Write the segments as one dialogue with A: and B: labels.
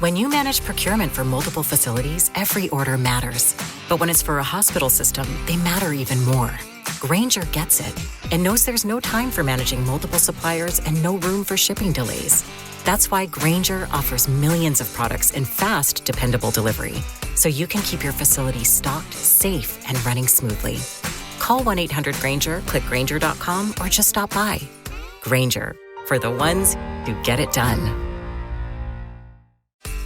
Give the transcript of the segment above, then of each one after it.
A: When you manage procurement for multiple facilities, every order matters. But when it's for a hospital system, they matter even more. Grainger gets it and knows there's no time for managing multiple suppliers and no room for shipping delays. That's why Grainger offers millions of products in fast, dependable delivery, so you can keep your facility stocked, safe, and running smoothly. Call 1-800-GRAINGER, click Grainger.com, or just stop by. Grainger, for the ones who get it done.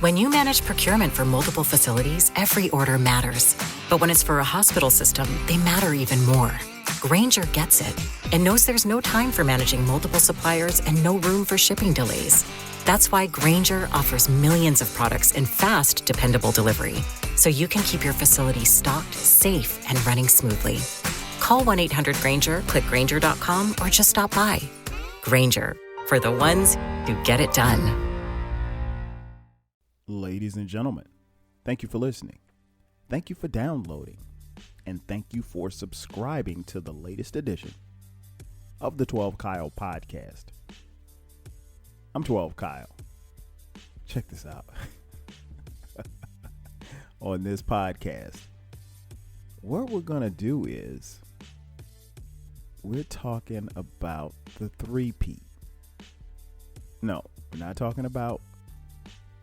A: When you manage procurement for multiple facilities, every order matters. But when it's for a hospital system, they matter even more. Grainger gets it and knows there's no time for managing multiple suppliers and no room for shipping delays. That's why Grainger offers millions of products in fast, dependable delivery, so you can keep your facility stocked, safe, and running smoothly. Call 1-800-GRAINGER, click Grainger.com, or just stop by. Grainger, for the ones who get it done.
B: Ladies and gentlemen, thank you for listening. Thank you for downloading. And thank you for subscribing to the latest edition of the 12 Kyle Podcast. I'm 12 Kyle. Check this out. On this podcast, what we're going to do is we're talking about the three-peat. No, we're not talking about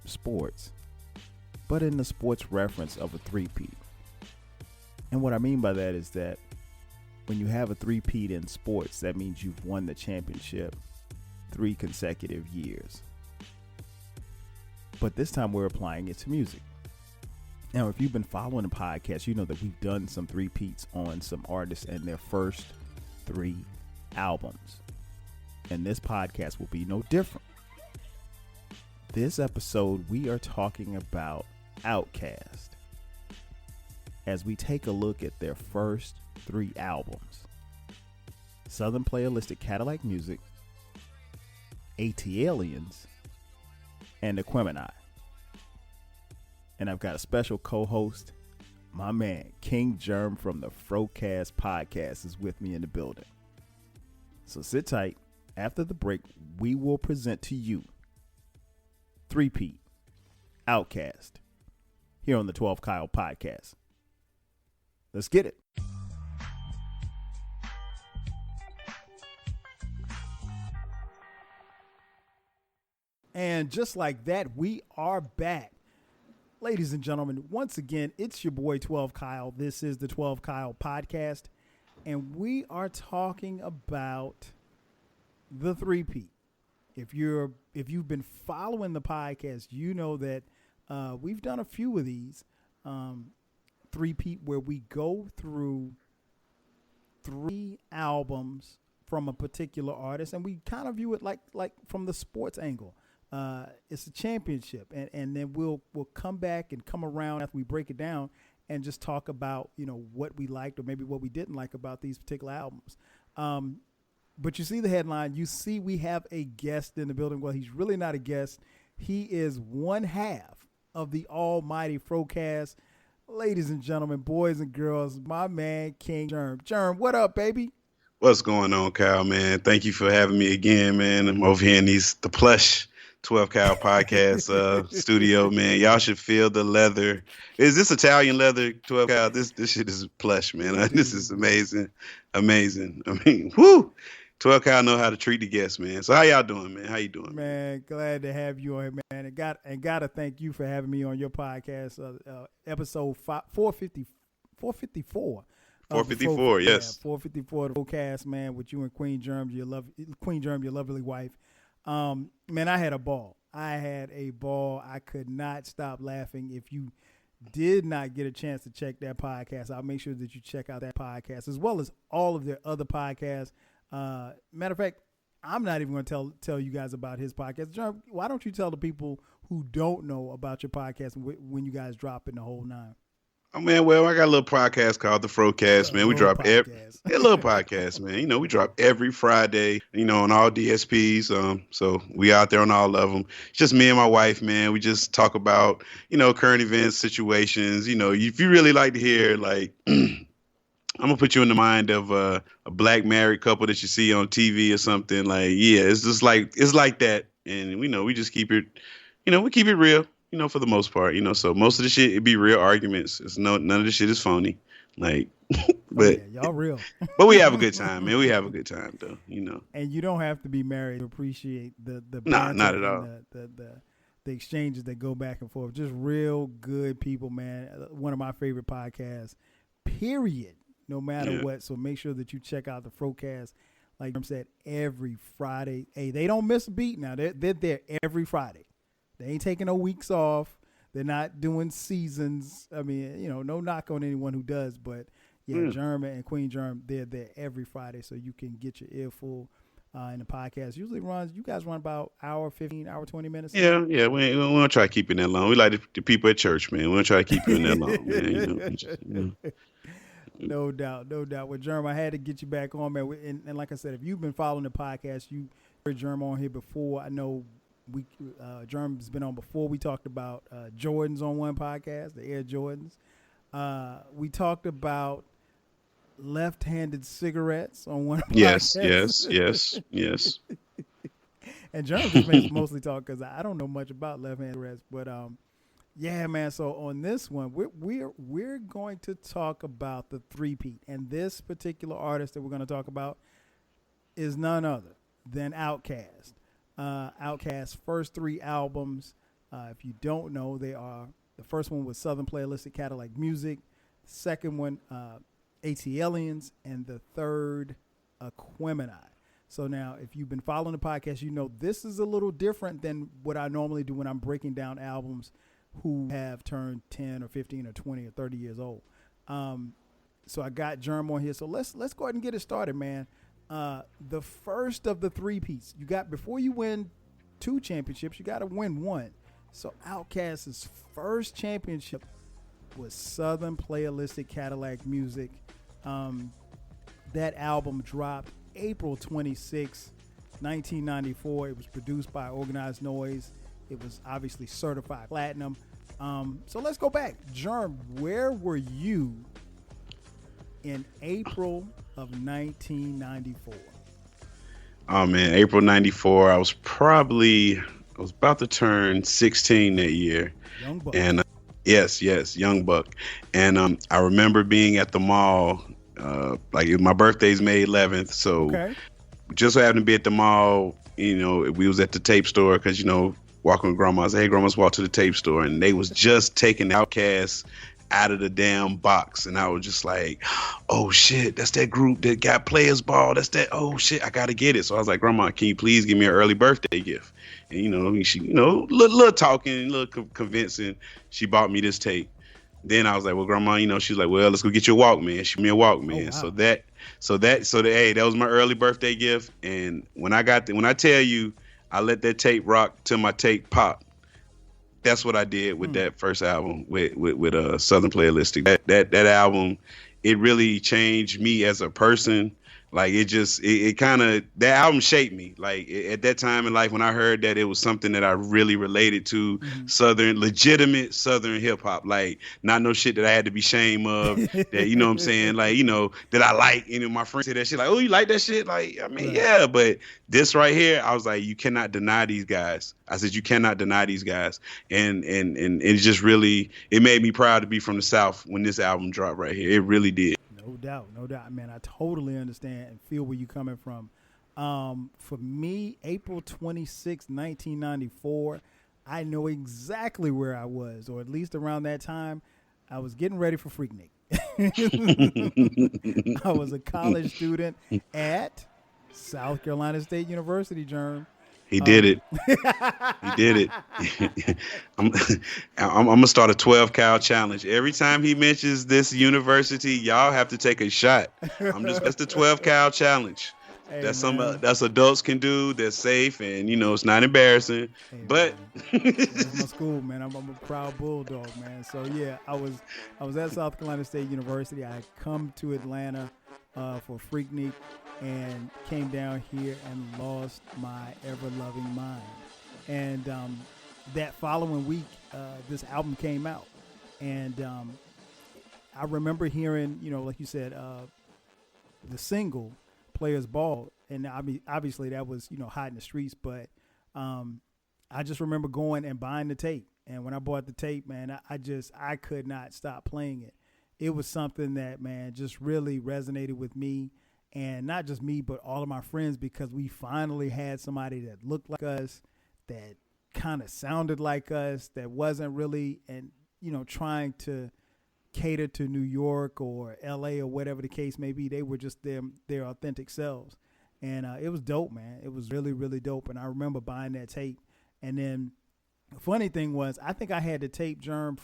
B: sports, but in the sports reference of a three-peat. And what I mean by that is that when you have a three-peat in sports, that means you've won the championship 3 consecutive years. But this time we're applying it to music. Now, if you've been following the podcast, you know that we've done some three-peats on some artists and their first 3 albums. And this podcast will be no different. This episode, we are talking about OutKast as we take a look at their first 3 albums: Southernplayalisticadillacmuzik, ATLiens, and Aquemeni. And I've got a special co-host, my man, King Jerm from the Frocast Podcast is with me in the building. So sit tight. After the break, we will present to you three-peat, OutKast, here on the 12 Kyle Podcast. Let's get it. And just like that, we are back. Ladies and gentlemen, once again, it's your boy 12 Kyle. This is the 12 Kyle Podcast, and we are talking about the three-peat. If you've been following the podcast, you know that we've done a few of these three-peat where we go through 3 albums from a particular artist, and we kind of view it like from the sports angle. It's a championship, and then we'll come back and come around after we break it down and just talk about what we liked or maybe what we didn't like about these particular albums. But you see the headline, you see we have a guest in the building. Well, he's really not a guest. He is one half of the almighty Frocast. Ladies and gentlemen, boys and girls, my man, King Jerm. Jerm, what up, baby?
C: What's going on, Kyle, man? Thank you for having me again, man. I'm over here in the plush 12 Kyle Podcast studio, man. Y'all should feel the leather. Is this Italian leather, 12 Kyle? This shit is plush, man. This is amazing. Amazing. I mean, whoo! 12 Kyle know how to treat the guests, man. So how y'all doing, man? How you doing?
B: Man, glad to have you on here, man. And gotta thank you for having me on your podcast, episode 454.
C: 454, yes.
B: 454, the Frocast, man, with you and Queen Jerm, your lovely wife. Man, I had a ball. I could not stop laughing. If you did not get a chance to check that podcast, I'll make sure that you check out that podcast as well as all of their other podcasts. Matter of fact, I'm not even going to tell you guys about his podcast. Jerm, why don't you tell the people who don't know about your podcast when you guys drop in the whole 9?
C: Oh, man, well, I got a little podcast called The Frocast, man. We drop a little podcast, man. We drop every Friday, on all DSPs. So we out there on all of them. It's just me and my wife, man. We just talk about, current events, situations. If you really like to hear, I'm going to put you in the mind of a black married couple that you see on TV or something. It's just it's like that. And we just keep it, we keep it real. for the most part, so most of the shit, it be real arguments. None of the shit is phony. Like, but
B: y'all real.
C: But we have a good time, man. We have a good time, though,
B: And you don't have to be married to appreciate the
C: not at all.
B: The exchanges that go back and forth. Just real good people, man. One of my favorite podcasts, period, no matter what. So make sure that you check out the Frocast. Like Jerm said, every Friday. Hey, they don't miss a beat now. They're there every Friday. They ain't taking no weeks off. They're not doing seasons. I mean, no knock on anyone who does, but Jerm and Queen Jerm, they're there every Friday, so you can get your earful. And the podcast usually you guys run about hour 15, hour 20 minutes.
C: Yeah. We don't try to keep it that long. We like the people at church, man. We don't try to keep it that long, man.
B: No doubt. With Jerm, I had to get you back on, man. And like I said, if you've been following the podcast, you heard Jerm on here before. I know Jerm's been on before. We talked about Jordans on one podcast, the Air Jordans. We talked about left-handed cigarettes on one podcast. Yes. And Jerm just makes mostly talk because I don't know much about left-handed cigarettes, but yeah, man. So on this one, we're going to talk about the three-peat, and this particular artist that we're going to talk about is none other than OutKast. OutKast's first three albums, if you don't know, they are, the first one was Southernplayalisticadillacmuzik, the second one ATLiens, and the third Aquemeni. So now, if you've been following the podcast, you know this is a little different than what I normally do when I'm breaking down albums who have turned 10 or 15 or 20 or 30 years old. So I got Jerm on here. So let's go ahead and get it started, man. The first of the three-peats. You got, before you win 2 championships, you got to win 1. So OutKast's first championship was Southernplayalisticadillacmuzik. That album dropped April 26, 1994. It was produced by Organized Noise. It was obviously certified platinum. So let's go back. Jerm, where were you in April of 1994?
C: Oh, man, April 94, I was about to turn 16 that year.
B: Young buck.
C: And yes, young buck. And I remember being at the mall, my birthday's May 11th, so just so happened to be at the mall. We was at the tape store because, walking with grandma. I said, hey, grandma, let's walk to the tape store. And they was just taking OutKast out of the damn box. And I was just like, oh, shit, that's that group that got Players Ball. That's that, oh, shit, I got to get it. So I was like, grandma, can you please give me an early birthday gift? And, she, little talking, little convincing. She bought me this tape. Then I was like, well, grandma, she was like, well, let's go get you a Walkman. She gave me a Walkman. Oh, wow. Hey, that was my early birthday gift. And when I tell you, I let that tape rock till my tape pop. That's what I did with that first album with Southern Playalistic. That album, it really changed me as a person. Like it kind of, that album shaped me. Like at that time in life when I heard that, it was something that I really related to, legitimate Southern hip hop. Like not no shit that I had to be ashamed of. That, you know what I'm saying? Like, that I like. My friends say that shit like, oh, you like that shit? Like, I mean, yeah. But this right here, I was like, you cannot deny these guys. I said, you cannot deny these guys. And it just really, it made me proud to be from the South when this album dropped right here. It really did.
B: No doubt, man. I totally understand and feel where you're coming from. For me, April 26, 1994, I know exactly where I was, or at least around that time, I was getting ready for Freaknik. I was a college student at South Carolina State University, Jerm.
C: He did it. He did it. I'm gonna start a 12 cal challenge. Every time he mentions this university, y'all have to take a shot. That's the 12 cal challenge. Hey, that's adults can do. That's safe, and it's not embarrassing. Hey, but
B: it's my school, man. I'm a proud Bulldog, man. So yeah, I was at South Carolina State University. I had come to Atlanta for Freaknik, and came down here and lost my ever-loving mind. And that following week, this album came out. And I remember hearing, like you said, the single, Players Ball. And obviously that was, hot in the streets. But I just remember going and buying the tape And when I bought the tape, man, I could not stop playing it. It was something that, man, just really resonated with me. And not just me, but all of my friends, because we finally had somebody that looked like us, that kind of sounded like us, that wasn't really, and trying to cater to New York or LA or whatever the case may be. They were just their authentic selves. And it was dope, man. It was really, really dope. And I remember buying that tape. And then the funny thing was, I think I had the tape, Jerm,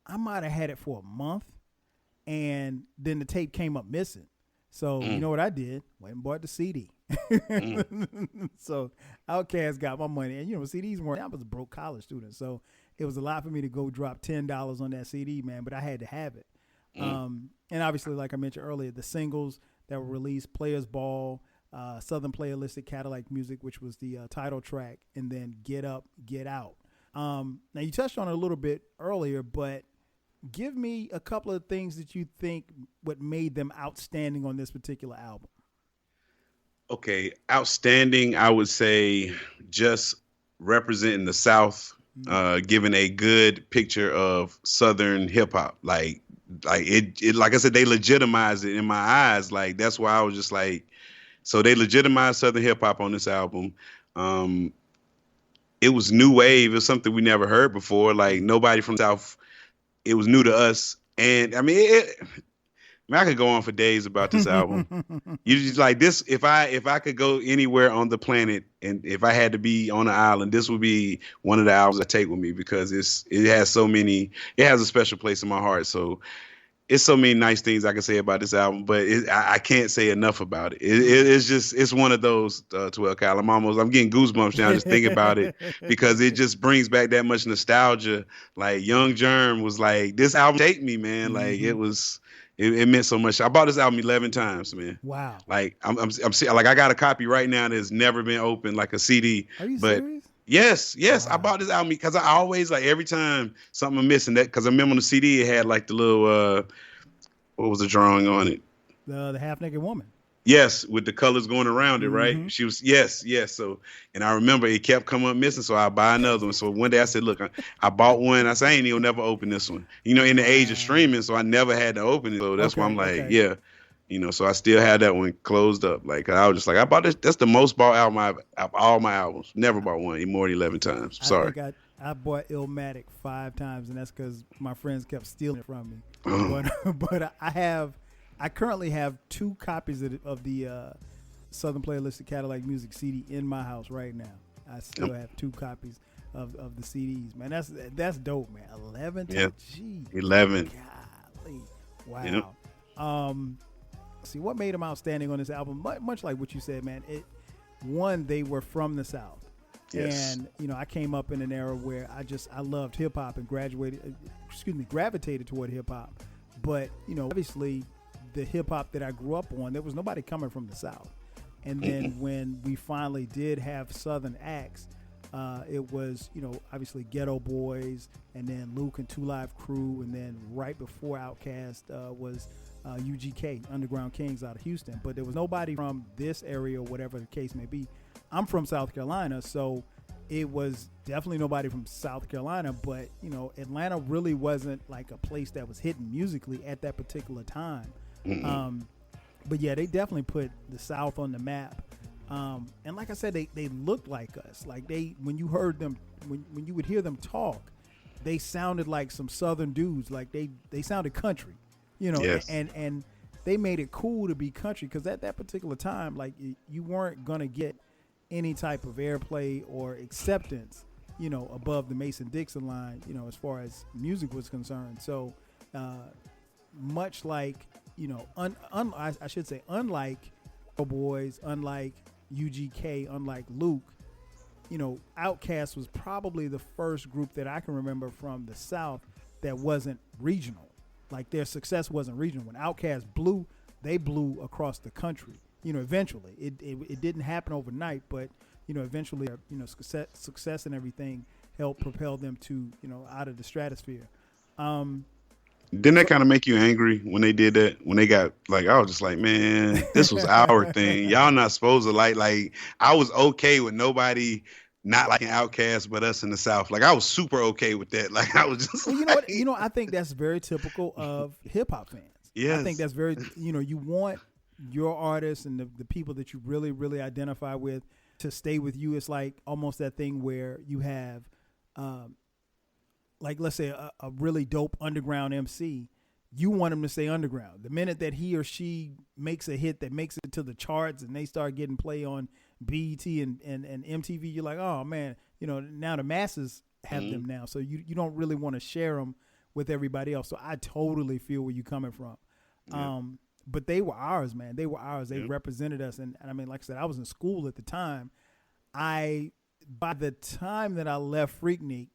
B: I might have had it for a month. And then the tape came up missing. So you know what I did? Went and bought the CD. So OutKast got my money. And, CDs weren't, I was a broke college student. So it was a lot for me to go drop $10 on that CD, man, but I had to have it. And obviously, like I mentioned earlier, the singles that were released, Players Ball, Southernplayalisticadillacmuzik, which was the title track, and then Get Up, Get Out. Now, you touched on it a little bit earlier, but give me a couple of things that you think what made them outstanding on this particular album.
C: Okay, outstanding, I would say just representing the South, giving a good picture of Southern hip hop. Like I said, they legitimized it in my eyes. Like, that's why I was just like, so they legitimized Southern hip hop on this album. It was new wave. It was something we never heard before. Like, nobody from the South, it was new to us. And I mean, I could go on for days about this album. You just like this. If I could go anywhere on the planet, and if I had to be on an island, this would be one of the albums I take with me, because it has a special place in my heart. So it's so many nice things I can say about this album, but I can't say enough about it. It's one of those 12 Kyle. I'm getting goosebumps now just thinking about it, because it just brings back that much nostalgia. Like, Young Jerm was like, this album take me, man. Like, it meant so much. I bought this album 11 times, man.
B: Wow.
C: Like, I'm like, I got a copy right now that's never been opened, like a CD.
B: Are you serious?
C: Yes.
B: Wow.
C: I bought this album because I always, like, every time something I'm missing, that, because I remember on the CD it had like the little what was the drawing on it?
B: The half naked woman.
C: Yes, with the colors going around it, right?
B: Mm-hmm.
C: She was, yes. So, and I remember it kept coming up missing, so I buy another one. So one day I said, look, I bought one. I said, I ain't even never open this one. In the age of streaming, so I never had to open it. So that's why I'm like, yeah. So I still had that one closed up. Like, I was just like, I bought this. That's the most bought album I've all my albums. Never bought one more than 11 times. Sorry.
B: I bought Illmatic 5 times, and that's because my friends kept stealing it from me. But I currently have 2 copies of the Southern Playalisticadillacmuzik CD in my house right now. I still have 2 copies of the CDs, man. That's dope, man. 11 times.
C: Yeah.
B: Gee,
C: 11.
B: Golly. Wow. See, what made them outstanding on this album? Much like what you said, man. They were from the South. Yes. And, I came up in an era where I loved hip hop and gravitated toward hip hop. But, obviously the hip hop that I grew up on, there was nobody coming from the South. And then when we finally did have Southern acts, it was, obviously Ghetto Boys, and then Luke and 2 Live Crew. And then right before OutKast was UGK, Underground Kings, out of Houston. But there was nobody from this area or whatever the case may be. I'm from South Carolina, so it was definitely nobody from South Carolina. But, Atlanta really wasn't like a place that was hitting musically at that particular time. But yeah, they definitely put the South on the map. And like I said, they looked like us. Like, when you heard them, when you would hear them talk, they sounded like some Southern dudes. Like they sounded country,
C: Yes.
B: and they made it cool to be country, because at that particular time, like, you weren't gonna get any type of airplay or acceptance, above the Mason-Dixon line, as far as music was concerned. So much like, I should say, unlike Boys, unlike UGK, unlike Luke, OutKast was probably the first group that I can remember from the South that wasn't regional. Like, their success wasn't regional. When OutKast blew, they blew across the country. Eventually, it didn't happen overnight, but eventually, success and everything helped propel them to out of the stratosphere.
C: Didn't that kind of make you angry when they did that? When they got, like, I was just like, man, this was our thing. Y'all not supposed to like. I was okay with nobody not liking OutKast, but us in the South. Like I was super okay with that. Like I was just.
B: Well, you know what? You know, I think that's very typical of hip hop fans.
C: Yes.
B: I think that's very. You want your artists and the people that you really, really identify with to stay with you. It's like almost that thing where you have, like let's say a really dope underground MC. You want him to stay underground. The minute that he or she makes a hit that makes it to the charts and they start getting play on BET and MTV, you're like, oh man, now the masses have them now. So you don't really want to share them with everybody else. So I totally feel where you're coming from. Yeah. But they were ours, man. They were ours. They represented us. And I mean, like I said, I was in school at the time. By the time that I left Freaknik,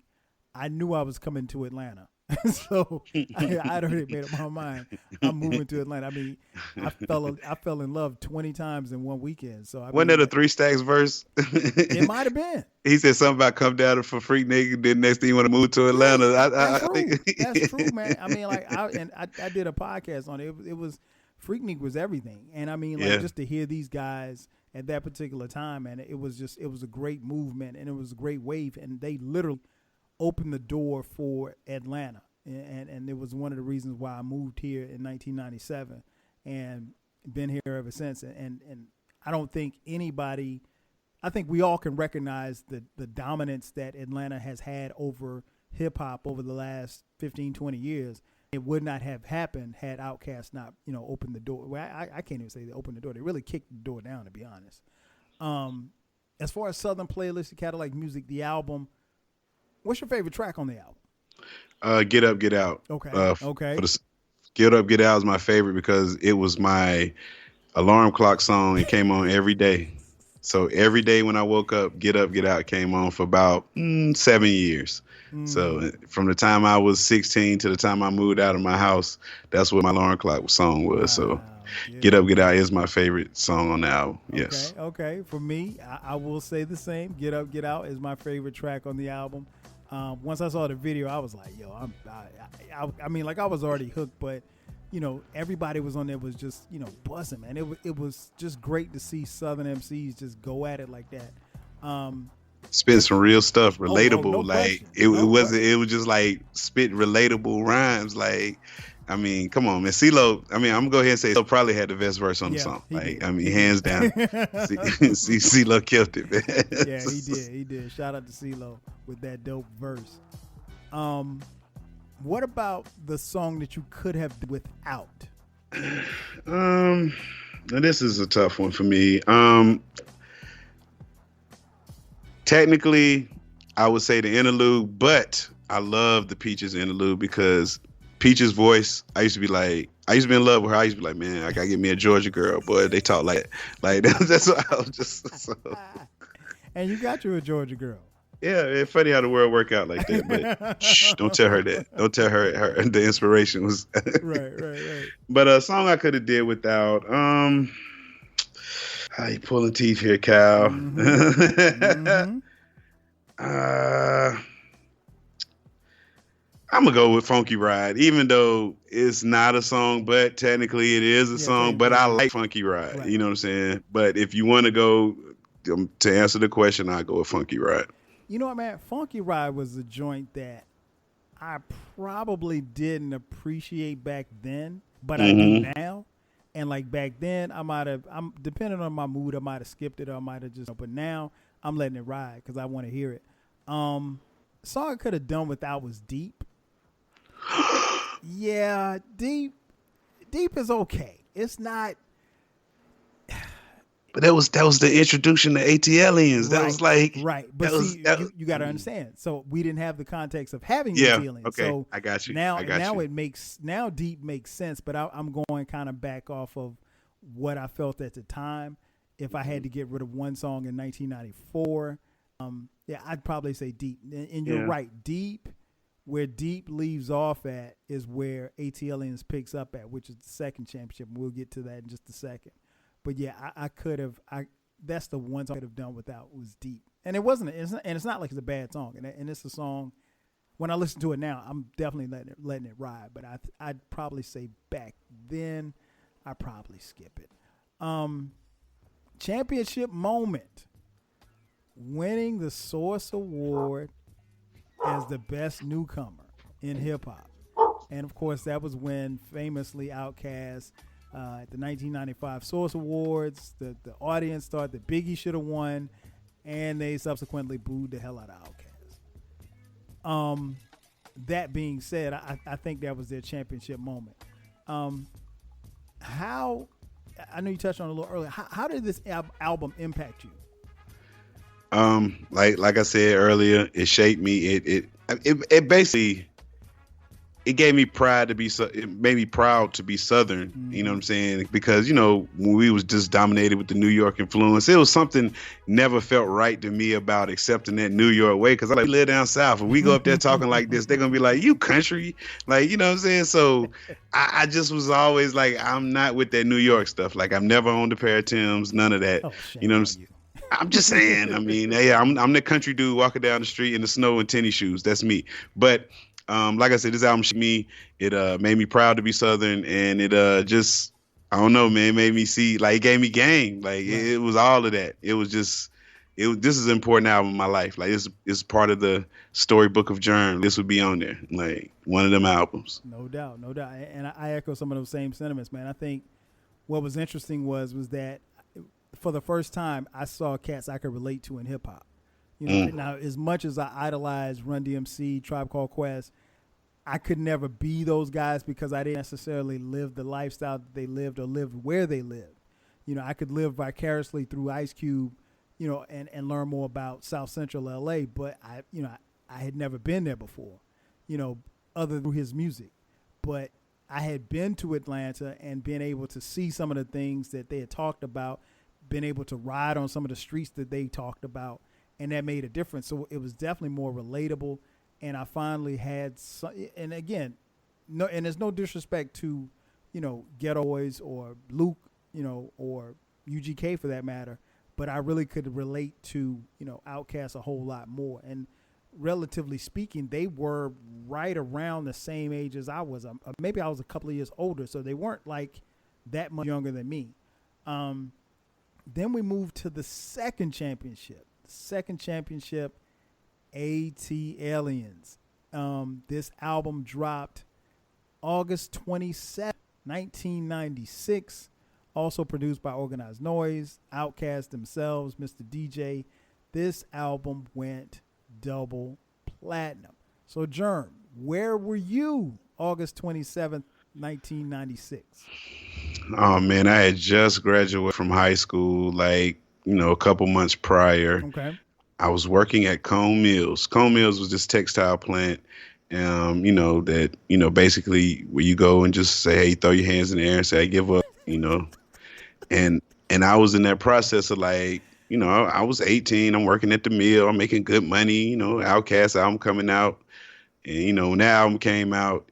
B: I knew I was coming to Atlanta. So I'd already made up my mind. I'm moving to Atlanta. I mean, I fell in love 20 times in one weekend. So
C: wasn't that a 3 Stacks verse?
B: It might have been.
C: He said something about come down for Freaknik, and then next thing you want to move to Atlanta.
B: That's true. That's true, man. I mean, like I did a podcast on it. It was Freaknik was everything, and I mean, like just to hear these guys at that particular time, and it was a great movement, and it was a great wave, and they literally opened the door for Atlanta, and it was one of the reasons why I moved here in 1997 and been here ever since. And I don't think I think we all can recognize the dominance that Atlanta has had over hip hop over the last 15, 20 years. It would not have happened had OutKast not, opened the door. Well, I can't even say they opened the door. They really kicked the door down, to be honest. As far as Southernplayalisticadillacmuzik, the album, what's your favorite track on the album?
C: Get Up, Get Out.
B: Okay.
C: Okay. Get Up, Get Out is my favorite because it was my alarm clock song. It came on every day. So every day when I woke up, Get Up, Get Out came on for about 7 years. So from the time I was 16 to the time I moved out of my house, that's what my alarm clock song was. So Get Up, Get Out is my favorite song on the album. Yes.
B: Okay. For me, I will say the same. Get Up, Get Out is my favorite track on the album. Once I saw the video, I was like, yo, I mean, like I was already hooked, but everybody was on there was just, buzzing, man. It was just great to see Southern MCs just go at it like that.
C: Spit some real stuff, relatable.
B: No
C: like
B: question.
C: it was just like spit relatable rhymes. Like, I mean, come on, man. CeeLo, I mean, I'm gonna go ahead and say CeeLo probably had the best verse on the song. Like, I mean, hands down. CeeLo killed it, man.
B: Yeah, he did. Shout out to CeeLo with that dope verse. What about the song that you could have without?
C: Now this is a tough one for me. Technically, I would say the interlude, but I love the Peaches interlude because Peaches' voice, I used to be in love with her. I used to be like, man, I gotta get me a Georgia girl. Boy, they talk like that's what I was just. So. And
B: you got you a Georgia girl.
C: Yeah, it's funny how the world work out like that. But shh, don't tell her that. Don't tell her the inspiration was.
B: Right.
C: But a song I could have did without. How you pulling teeth here, Cal? Mm-hmm. I'm gonna go with Funky Ride, even though it's not a song, but technically it is a song. But I like Funky Ride. Right. You know what I'm saying? But if you want to go to answer the question, I go with Funky Ride.
B: You know what, man? Funky Ride was a joint that I probably didn't appreciate back then, but I do now. And like back then, I'm depending on my mood, I might have skipped it or I might have just, but now I'm letting it ride because I want to hear it. Song I could have done without was Deep. Yeah, Deep is okay. It's not.
C: But that was the introduction to ATLiens. That was like
B: right. But you got to understand. So we didn't have the context of having ATLiens.
C: Okay,
B: so
C: I got you.
B: Now Deep makes sense. But I'm going kind of back off of what I felt at the time. If I had to get rid of one song in 1994, I'd probably say Deep. And you're right, Deep. Where Deep leaves off at is where ATLiens picks up at, which is the second championship. We'll get to that in just a second. But yeah, I could have. That's the one song I could have done without was Deep, and it wasn't. It's not like it's a bad song, and it's a song. When I listen to it now, I'm definitely letting it ride. But I'd probably say back then, I probably skip it. Championship moment. winning the Source Award as the best newcomer in hip hop. And of course, that was when famously OutKast at the 1995 Source Awards, the audience thought that Biggie should have won, and they subsequently booed the hell out of OutKast. That being said, I think that was their championship moment. How, I know you touched on it a little earlier, how did this album impact you?
C: Like I said earlier, it shaped me. It basically, it gave me pride to be, it made me proud to be Southern. Mm-hmm. You know what I'm saying? Because, you know, when we was just dominated with the New York influence, it was something never felt right to me about accepting that New York way. Cause I like live down south, and we go up there talking like this, they're gonna be like, you country, like, you know what I'm saying? So I just was always like, I'm not with that New York stuff. Like, I've never owned a pair of Timbs, none of that. Oh, you know what I'm saying? I'm just saying. I mean, yeah, I'm the country dude walking down the street in the snow in tennis shoes. That's me. But like I said, this album me. It made me proud to be Southern, and it just, I don't know, man, it made me see, like, it gave me game. Like, it was all of that. It was just, this is an important album in my life. Like, it's part of the storybook of Jerm. This would be on there, like one of them albums.
B: No doubt. And I echo some of those same sentiments, man. I think what was interesting was that for the first time I saw cats I could relate to in hip hop. You know, now as much as I idolized Run DMC, Tribe Called Quest, I could never be those guys because I didn't necessarily live the lifestyle that they lived or lived where they lived. You know, I could live vicariously through Ice Cube, you know, and learn more about South Central LA, but I had never been there before, you know, other than his music. But I had been to Atlanta and been able to see some of the things that they had talked about, been able to ride on some of the streets that they talked about, and that made a difference. So it was definitely more relatable. And I finally had some, and again, no, and there's no disrespect to, you know, Ghetto Boys or Luke, you know, or UGK for that matter, but I really could relate to, you know, OutKast a whole lot more. And relatively speaking, they were right around the same age as I was. Maybe I was a couple of years older, so they weren't like that much younger than me. Then we moved to the second championship. ATLiens. This album dropped August 27, 1996. Also produced by Organized Noise, OutKast themselves, Mr. DJ. This album went double platinum. So, Jerm, where were you August 27th, 1996?
C: Oh, man, I had just graduated from high school, like, you know, a couple months prior.
B: Okay.
C: I was working at Cone Mills. Cone Mills was this textile plant, you know, that, you know, basically where you go and just say, hey, throw your hands in the air and say, I give up, you know. And I was in that process of, like, you know, I was 18. I'm working at the mill. I'm making good money, you know, OutKast album coming out. And, you know, when that album came out,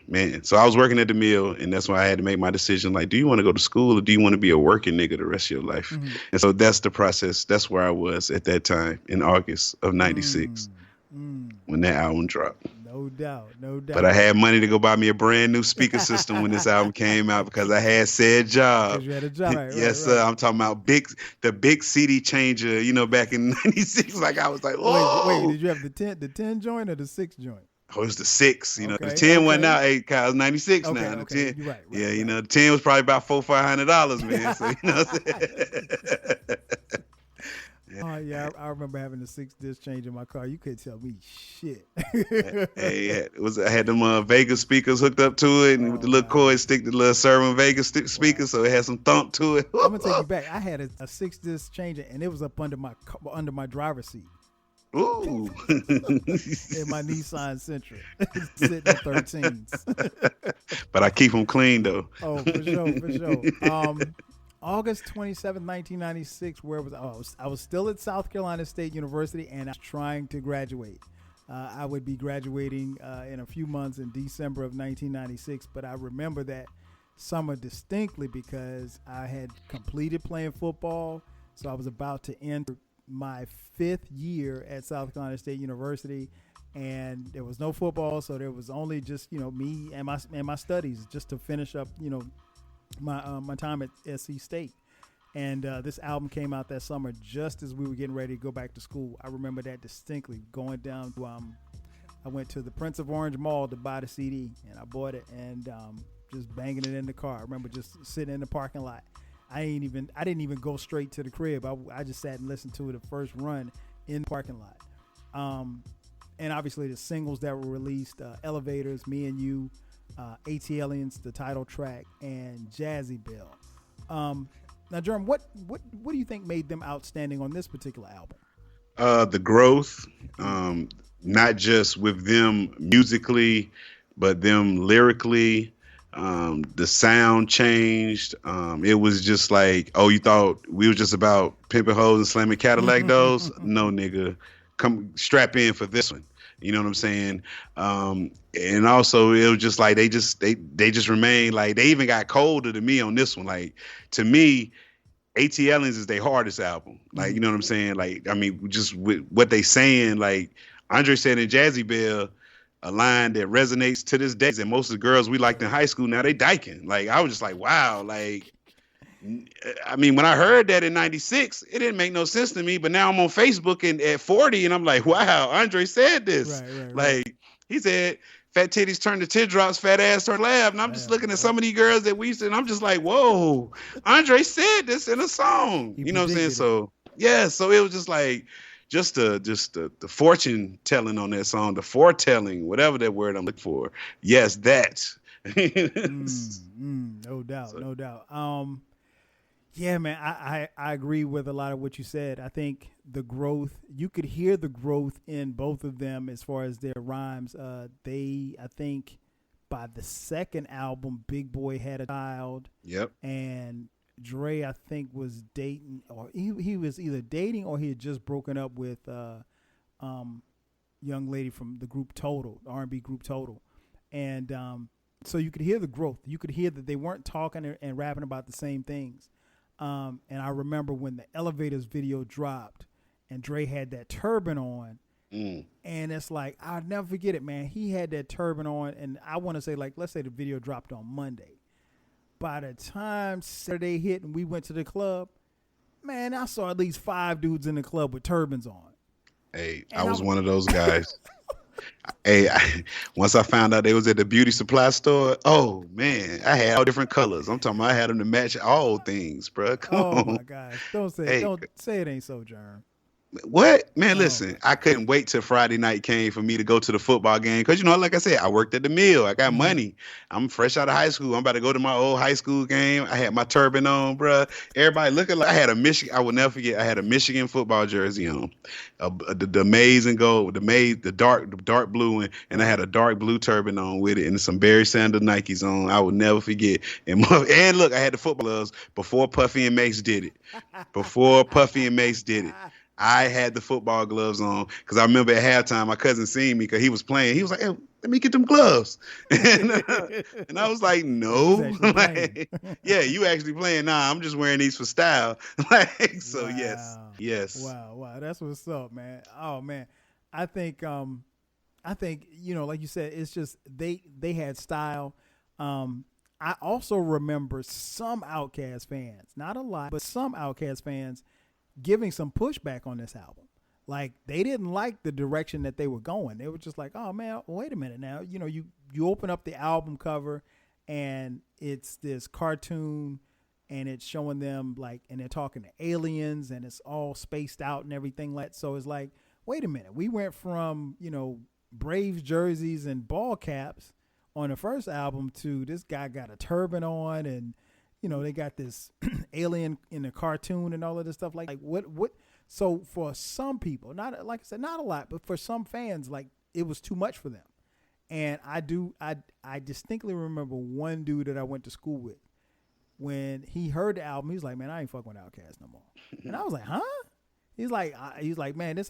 C: man, so I was working at the mill, and that's why I had to make my decision. Like, do you want to go to school or do you want to be a working nigga the rest of your life? Mm-hmm. And so that's the process. That's where I was at that time in August of 96 when that album dropped.
B: No doubt.
C: But I had money to go buy me a brand new speaker system when this album came out because I had said job.
B: You had a job. Right,
C: yes, sir. I'm talking about the big CD changer, you know, back in 96. Like, I was like, oh.
B: Wait, did you have the 10 joint or the 6 joint?
C: Oh, it was the 6. You know, the 10 wasn't out. Hey, Kyle's 96 now. The 10,
B: you're right.
C: Yeah, you know, the 10 was probably about $400-$500, man. So, you know what I'm saying?
B: Oh, yeah, I remember having the 6 disc change in my car. You couldn't tell me shit.
C: Hey, I had them Vegas speakers hooked up to it, and with the little cord stick, the little Sermon Vegas speaker, so it had some thump to it.
B: I'm gonna take you back. I had a 6 disc changer, and it was up under my driver's seat.
C: Ooh.
B: In my Nissan Sentra, sitting at 13s.
C: But I keep them clean though.
B: Oh, for sure. August 27, 1996, where was I? I was still at South Carolina State University, and I was trying to graduate. I would be graduating in a few months in December of 1996, but I remember that summer distinctly because I had completed playing football, so I was about to enter my 5th year at South Carolina State University, and there was no football, so there was only just, you know, me and my studies just to finish up, you know, my time at SC State. And this album came out that summer just as we were getting ready to go back to school. I remember that distinctly, going down to, I went to the Prince of Orange Mall to buy the CD, and I bought it and just banging it in the car. I remember just sitting in the parking lot. I didn't even go straight to the crib. I just sat and listened to it the first run in the parking lot. And obviously the singles that were released, Elevators, Me and You, ATLiens, the title track, and Jazzy Belle. Now, Jerm, what do you think made them outstanding on this particular album?
C: The growth, not just with them musically, but them lyrically. The sound changed. It was just like, oh, you thought we were just about pimping hoes and slamming Cadillac doors? No, nigga, come strap in for this one. You know what I'm saying? And also it was just like they just remained like, they even got colder to me on this one. Like, to me, ATLiens is their hardest album. Like, you know what I'm saying? Like, I mean, just with what they saying, like Andre said in Jazzy Belle, a line that resonates to this day. And most of the girls we liked in high school, now they dyking. Like, I was just like, wow. Like, I mean, when I heard that in 96, it didn't make no sense to me. But now I'm on Facebook and at 40 and I'm like, wow, Andre said this. Right. Like, he said, fat titties turn to teardrops, fat ass turn to laugh. And I'm just looking at some of these girls that we used to, and I'm just like, whoa, Andre said this in a song. You know what I'm saying? So, yeah, so it was just like, just the fortune telling on that song, the foretelling, whatever that word I'm looking for. Yes, that.
B: No doubt, no doubt. Yeah, man, I agree with a lot of what you said. I think the growth, you could hear the growth in both of them as far as their rhymes. I think by the second album, Big Boy had a child. Yep. And Dre, I think, was dating, or he was either dating or he had just broken up with young lady from the group Total, the R&B group Total. And so you could hear the growth. You could hear that they weren't talking and rapping about the same things. And I remember when the Elevators video dropped and Dre had that turban on, and it's like, I'll never forget it, man. He had that turban on, and I want to say, like, let's say the video dropped on Monday. By the time Saturday hit and we went to the club, man, I saw at least 5 dudes in the club with turbans on.
C: Hey, and I was one of those guys. Once I found out they was at the beauty supply store, oh man, I had all different colors. I'm talking about I had them to match all things, bro. Come on.
B: Oh my gosh. Don't say it ain't so, Jerm.
C: What? Man, listen, I couldn't wait till Friday night came for me to go to the football game. Because, you know, like I said, I worked at the mill. I got money. I'm fresh out of high school. I'm about to go to my old high school game. I had my turban on, bruh. Everybody looking like I had a Michigan. I will never forget. I had a Michigan football jersey on. The maize and gold, the dark blue one. And I had a dark blue turban on with it and some Barry Sanders Nikes on. I will never forget. And look, I had the football gloves before Puffy and Mace did it. I had the football gloves on because I remember at halftime my cousin seen me because he was playing. He was like, hey, let me get them gloves. and I was like, no. Like, yeah, you actually playing? Nah, I'm just wearing these for style. Like, so wow. Yes.
B: Wow. That's what's up, man. Oh, man. I think, you know, like you said, it's just they had style. I also remember some OutKast fans, not a lot, but some OutKast fans giving some pushback on this album. Like, they didn't like the direction that they were going. They were just like, oh man, wait a minute now. You know, you open up the album cover and it's this cartoon and it's showing them like, and they're talking to aliens and it's all spaced out and everything like that. So it's like, wait a minute. We went from, you know, Braves jerseys and ball caps on the first album to this guy got a turban on and, you know, they got this alien in the cartoon and all of this stuff. Like what? So for some people, not like I said, not a lot, but for some fans, like it was too much for them. And I distinctly remember one dude that I went to school with. When he heard the album, he's like, "Man, I ain't fucking with OutKast no more." And I was like, "Huh?" He's like, "Man, this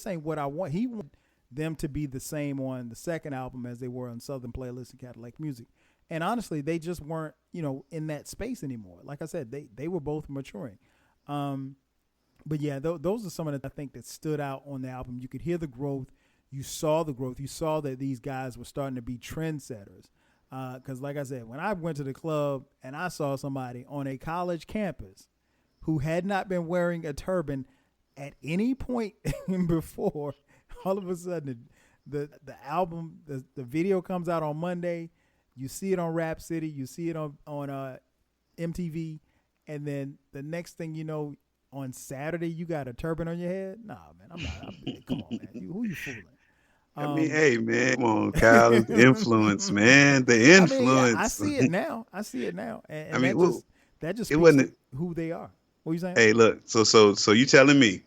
B: ain't what I want." He wanted them to be the same on the second album as they were on Southernplayalisticadillacmuzik. And honestly, they just weren't, you know, in that space anymore. Like I said, they were both maturing. But yeah, those are some of the, I think, that stood out on the album. You could hear the growth. You saw the growth. You saw that these guys were starting to be trendsetters. Because like I said, when I went to the club and I saw somebody on a college campus who had not been wearing a turban at any point before. All of a sudden, the album, the video comes out on Monday. You see it on Rap City. You see it on MTV. And then the next thing you know, on Saturday, you got a turban on your head? Nah, man, I'm not. Come on, man. Who you fooling?
C: I mean, hey, man, come on, Kyle. The influence, man. The influence.
B: I see it now. And
C: I mean,
B: that just speaks to who they are. What are you saying?
C: Hey, look. So you telling me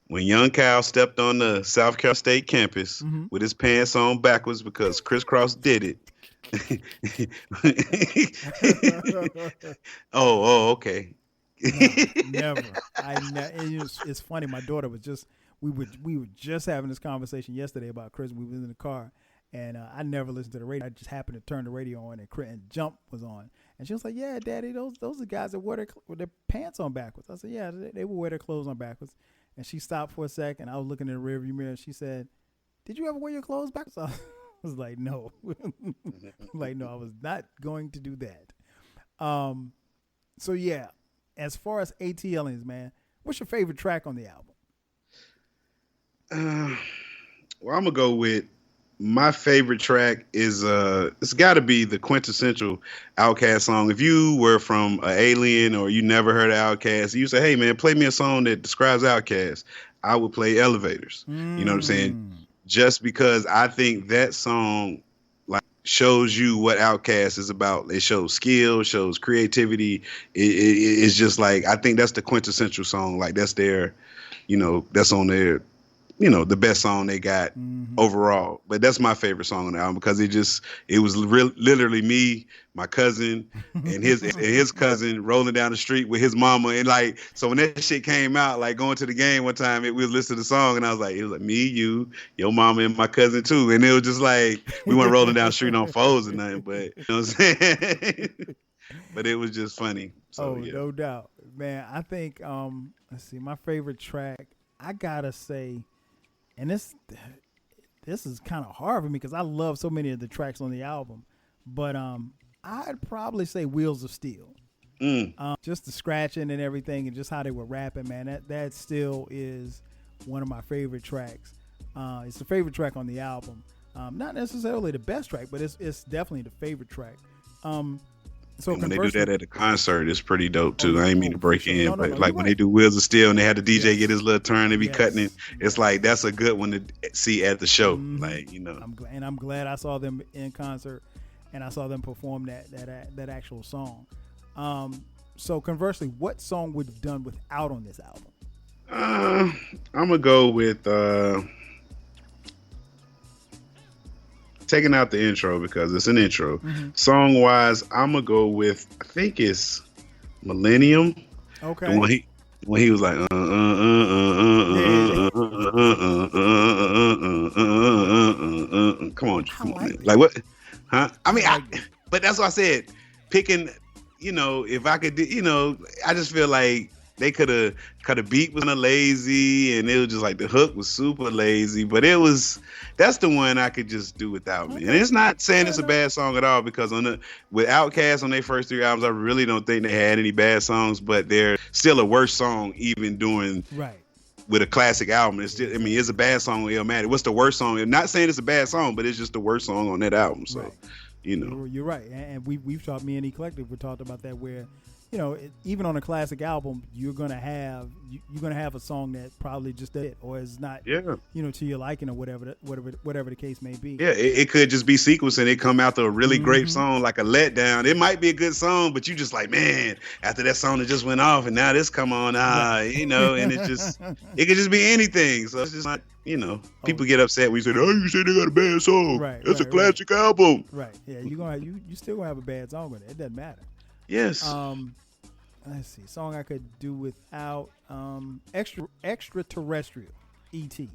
C: when young Kyle stepped on the South Carolina State campus with his pants on backwards because Criss Cross did it. Okay.
B: No, never. It's funny. My daughter was just. We were just having this conversation yesterday about Chris. We was in the car, and I never listened to the radio. I just happened to turn the radio on, and Jump was on, and she was like, "Yeah, Daddy, those are guys that wear their pants on backwards." I said, "Yeah, they will wear their clothes on backwards." And she stopped for a second. I was looking in the rearview mirror, and she said, "Did you ever wear your clothes backwards?" I was like, "No, like no, I was not going to do that." So yeah, as far as ATLiens, man, what's your favorite track on the album?
C: Well, I'm gonna go with my favorite track is it's got to be the quintessential OutKast song. If you were from an alien or you never heard of OutKast, you say, "Hey man, play me a song that describes OutKast." I would play Elevators. You know what I'm saying? Just because I think that song like shows you what OutKast is about. It shows skill, shows creativity. It's just like I think that's the quintessential song. Like that's their, that's on their. The best song they got overall. But that's my favorite song on the album because it was literally me, my cousin, and his cousin rolling down the street with his mama. And like, so when that shit came out, like going to the game one time, we was listening to the song and I was like, it was like me, you, your mama, and my cousin too. And it was just like, we weren't rolling down the street on foes or nothing, but you know what I'm saying? But it was just funny. So, yeah.
B: No doubt. Man, I think, let's see, my favorite track, I gotta say, and this is kind of hard for me because I love so many of the tracks on the album, but I'd probably say Wheels of Steel. Just the scratching and everything and just how they were rapping, man, that still is one of my favorite tracks. It's the favorite track on the album. Not necessarily the best track, but it's definitely the favorite track. So
C: when they do that at a concert, it's pretty dope too. I ain't mean to break in, but like when they do Wheels of Steel and they had the DJ get his little turn and be cutting it, it's like that's a good one to see at the show. Like
B: I'm glad I saw them in concert and I saw them perform that actual song. So conversely, what song would have done without on this album?
C: I'm gonna go with taking out the intro because it's an intro. Song wise, I'm gonna go with I think it's Millennium.
B: Okay.
C: When he was like come on. Like what? Huh? I mean, but that's what I said. Picking, if I could do, I just feel like they could have beat was kind of lazy and it was just like the hook was super lazy, but that's the one I could just do without me. And it's not saying it's a bad song at all because with OutKast on their first 3 albums, I really don't think they had any bad songs, but they're still a worse song even doing with a classic album. It's still, it's a bad song on Illmatic. What's the worst song? I'm not saying it's a bad song, but it's just the worst song on that album. So,
B: You're right. And we've talked, me and E-Collective, we talked about that where, even on a classic album, you're gonna have a song that probably just did it or is not, to your liking or whatever the case may be.
C: Yeah, it could just be sequencing. It come after a really great song, like a letdown. It might be a good song, but you just like, man, after that song that just went off, and now this come on, and it could just be anything. So it's just like, people get upset when you say, "Oh, you say they got a bad song." Right, it's a classic album.
B: Right. Yeah, you still gonna have a bad song with it. It doesn't matter.
C: Yes.
B: Let's see. Song I could do without Extraterrestrial, E.T.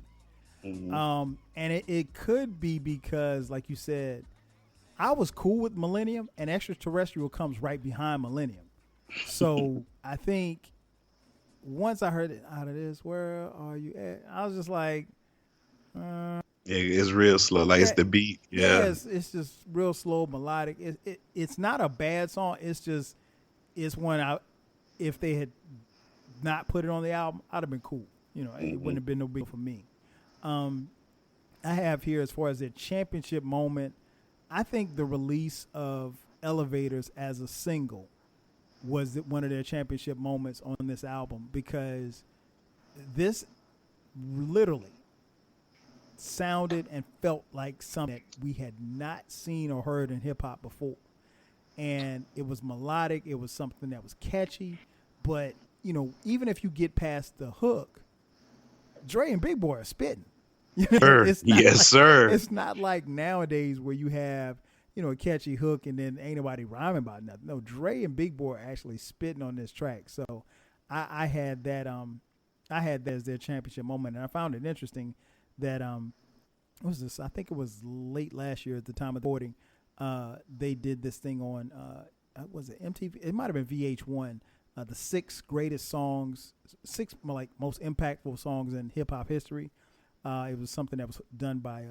B: And it could be because, like you said, I was cool with Millennium, and Extraterrestrial comes right behind Millennium. So I think once I heard it, out of this, where are you at? I was just like,
C: it's real slow. Like it's the beat. Yeah.
B: It's just real slow, melodic. It's not a bad song. It's one if they had not put it on the album, I'd have been cool. You know, it wouldn't have been no big for me. I have here, as far as their championship moment, I think the release of Elevators as a single was one of their championship moments on this album, because this literally sounded and felt like something that we had not seen or heard in hip-hop before. And it was melodic. It was something that was catchy. But, you know, even if you get past the hook, Dre and Big Boy are spitting. You know,
C: sir.
B: It's not like nowadays where you have, you know, a catchy hook and then ain't nobody rhyming about nothing. No, Dre and Big Boy are actually spitting on this track. So I had that as their championship moment, and I found it interesting that what was this? I think it was late last year at the time of recording. They did this thing on was it MTV? It might have been VH1. The 6 greatest songs, 6 like most impactful songs in hip hop history. It was something that was done by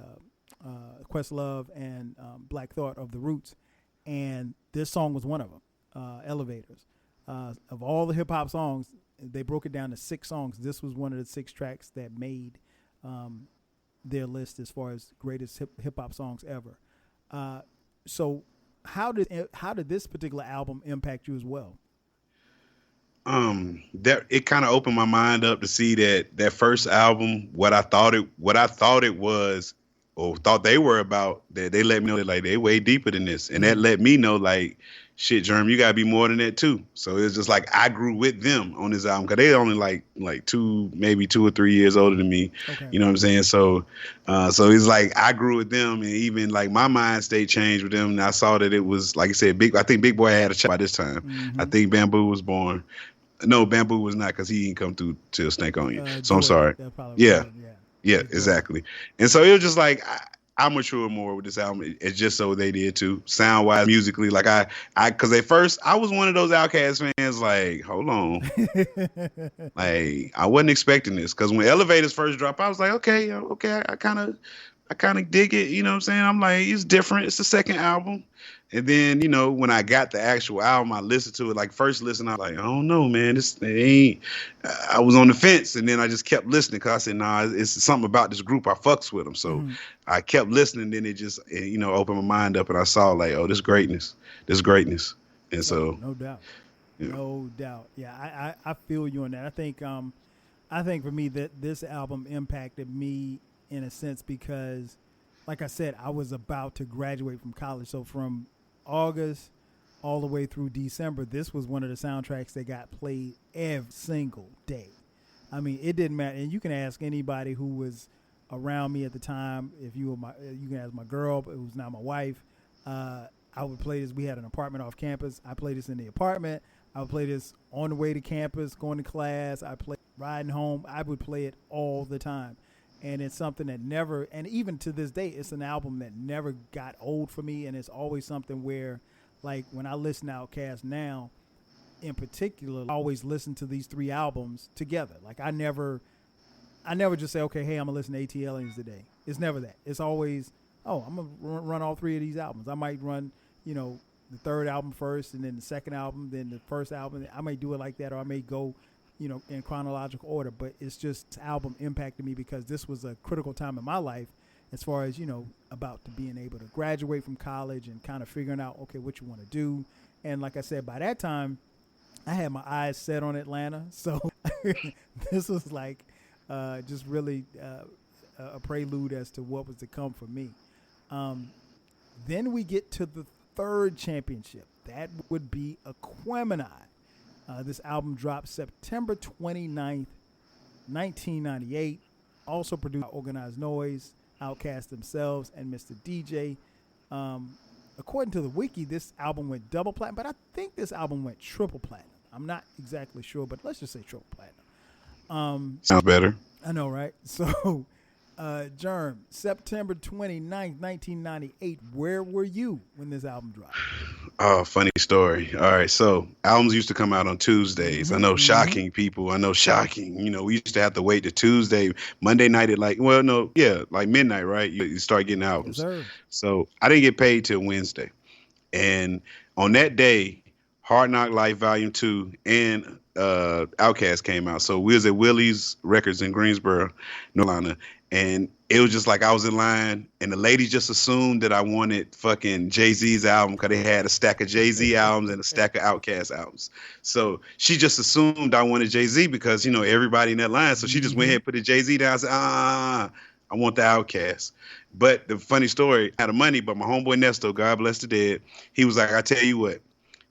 B: Questlove and Black Thought of the Roots, and this song was one of them. Elevators. Of all the hip hop songs, they broke it down to 6 songs. This was one of the 6 tracks that made their list as far as greatest hip hop songs ever. So how did this particular album impact you as well?
C: That it kind of opened my mind up to see that first album, what I thought it was, or thought they were about, that they let me know that like they way deeper than this, and that let me know like, shit, Jerm, you gotta be more than that too. So it's just like I grew with them on this album, because they only like maybe 2 or 3 years older than me. Okay. You know what I'm saying? So it's like I grew with them, and even like my mind state changed with them, and I saw that it was, like I said, I think Big Boy had a child by this time. Mm-hmm. I think Bamboo was born. No, Bamboo was not, because he didn't come through till Snake on You. So I'm sorry. Yeah, exactly. And so it was just like I matured more with this album. It's just so they did too, sound wise, musically. Like because at first I was one of those OutKast fans. Like, hold on, like I wasn't expecting this, because when Elevators first dropped, I was like, okay, I kind of dig it. You know what I'm saying? I'm like, it's different. It's the second album. And then, you know, when I got the actual album, I listened to it. Like, first listen, I was like, I don't know, man. I was on the fence. And then I just kept listening, because I said, nah, it's something about this group. I fucks with them. So I kept listening. Then it just, you know, opened my mind up, and I saw like, oh, this greatness. And so.
B: No doubt. Yeah. No doubt. Yeah, I feel you on that. I think for me that this album impacted me in a sense because, like I said, I was about to graduate from college. So from August all the way through December, this was one of the soundtracks that got played every single day. I mean, it didn't matter. And you can ask anybody who was around me at the time. If you can ask my girl, who's now my wife. I would play this. We had an apartment off campus. I played this in the apartment. I would play this on the way to campus, going to class. I played riding home. I would play it all the time. And it's something that never, and even to this day, it's an album that never got old for me. And it's always something where, like, when I listen to OutKast now, in particular, I always listen to these 3 albums together. Like, I never just say, okay, hey, I'm going to listen to ATLiens today. It's never that. It's always, oh, I'm going to run all 3 of these albums. I might run, you know, the 3rd album first, and then the 2nd album, then the 1st album. I may do it like that, or I may go, you know, in chronological order, but it's just, this album impacted me because this was a critical time in my life as far as, you know, about to being able to graduate from college and kind of figuring out, okay, what you want to do. And like I said, by that time, I had my eyes set on Atlanta. So this was like just really a prelude as to what was to come for me. Then we get to the 3rd championship. That would be Aquemeni. This album dropped September 29th, 1998. Also produced by Organized Noise, OutKast themselves, and Mr. DJ. According to the wiki, this album went double platinum, but I think this album went triple platinum. I'm not exactly sure, but let's just say triple platinum.
C: Sounds better.
B: I know, right? So, Jerm, September 29th, 1998. Where were you when this album dropped?
C: Oh, funny story. All right, so albums used to come out on Tuesdays. Mm-hmm. I know, shocking people. I know, shocking. You know, we used to have to wait to Tuesday, Monday night at like midnight, right? You start getting albums. Yes, sir. So I didn't get paid till Wednesday, and on that day, Hard Knock Life Volume 2, and OutKast came out. So we was at Willie's Records in Greensboro, North Carolina, and it was just like I was in line, and the lady just assumed that I wanted fucking Jay-Z's album because they had a stack of Jay-Z albums and a stack of OutKast albums. So she just assumed I wanted Jay-Z because, you know, everybody in that line. So she just went ahead and put the Jay-Z down and said, I want the OutKast. But the funny story, I had the money, but my homeboy Nesto, God bless the dead, he was like, I tell you what.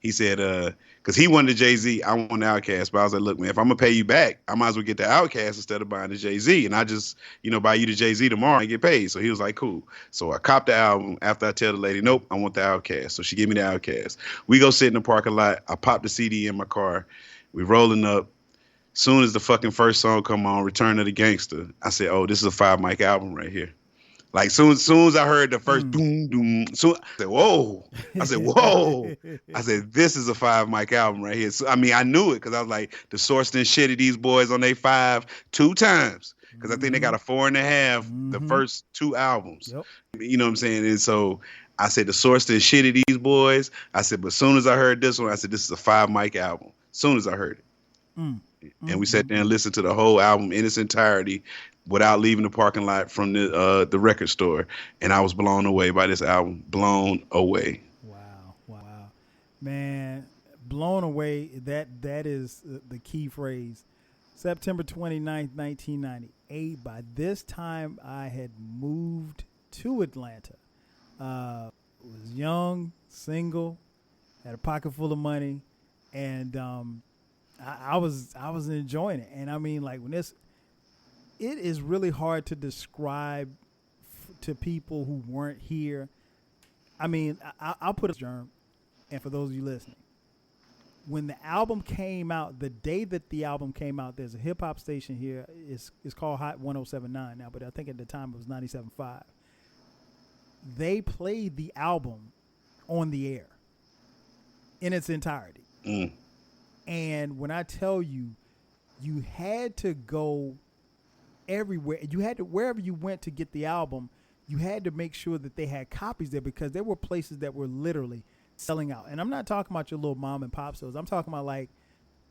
C: He said, because he wanted the Jay-Z, I want the OutKast. But I was like, look, man, if I'm going to pay you back, I might as well get the OutKast instead of buying the Jay-Z. And I just, you know, buy you the Jay-Z tomorrow and get paid. So he was like, cool. So I copped the album after I tell the lady, nope, I want the OutKast. So she gave me the OutKast. We go sit in the parking lot. I pop the CD in my car. We rolling up. Soon as the fucking first song come on, Return of the Gangster, I said, oh, this is a 5-mic album right here. Like soon as I heard the first boom, boom, so I said, whoa. I said, this is a 5-mic album right here. So, I mean, I knew it because I was like, the Source done shitted these boys on their 5 2 times. Because I think they got a 4.5 the first 2 albums. Yep. You know what I'm saying? And so I said, the Source done shitted these boys. I said, but as soon as I heard this one, I said, this is a 5-mic album. As soon as I heard it. And we sat there and listened to the whole album in its entirety without leaving the parking lot from the record store. And I was blown away by this album. Blown away.
B: Wow. Man, blown away. That is the key phrase. September 29th, 1998. By this time, I had moved to Atlanta. Was young, single, had a pocket full of money, and I was enjoying it. And I mean, like, when it is really hard to describe to people who weren't here. I mean, I'll put a Jerm, and for those of you listening, when the album came out, the day that the album came out, there's a hip hop station here. It's called Hot 107.9 now, but I think at the time it was 97.5. They played the album on the air in its entirety. And when I tell you, you had to go everywhere. You had to, wherever you went to get the album, you had to make sure that they had copies there because there were places that were literally selling out. And I'm not talking about your little mom and pop stores. I'm talking about like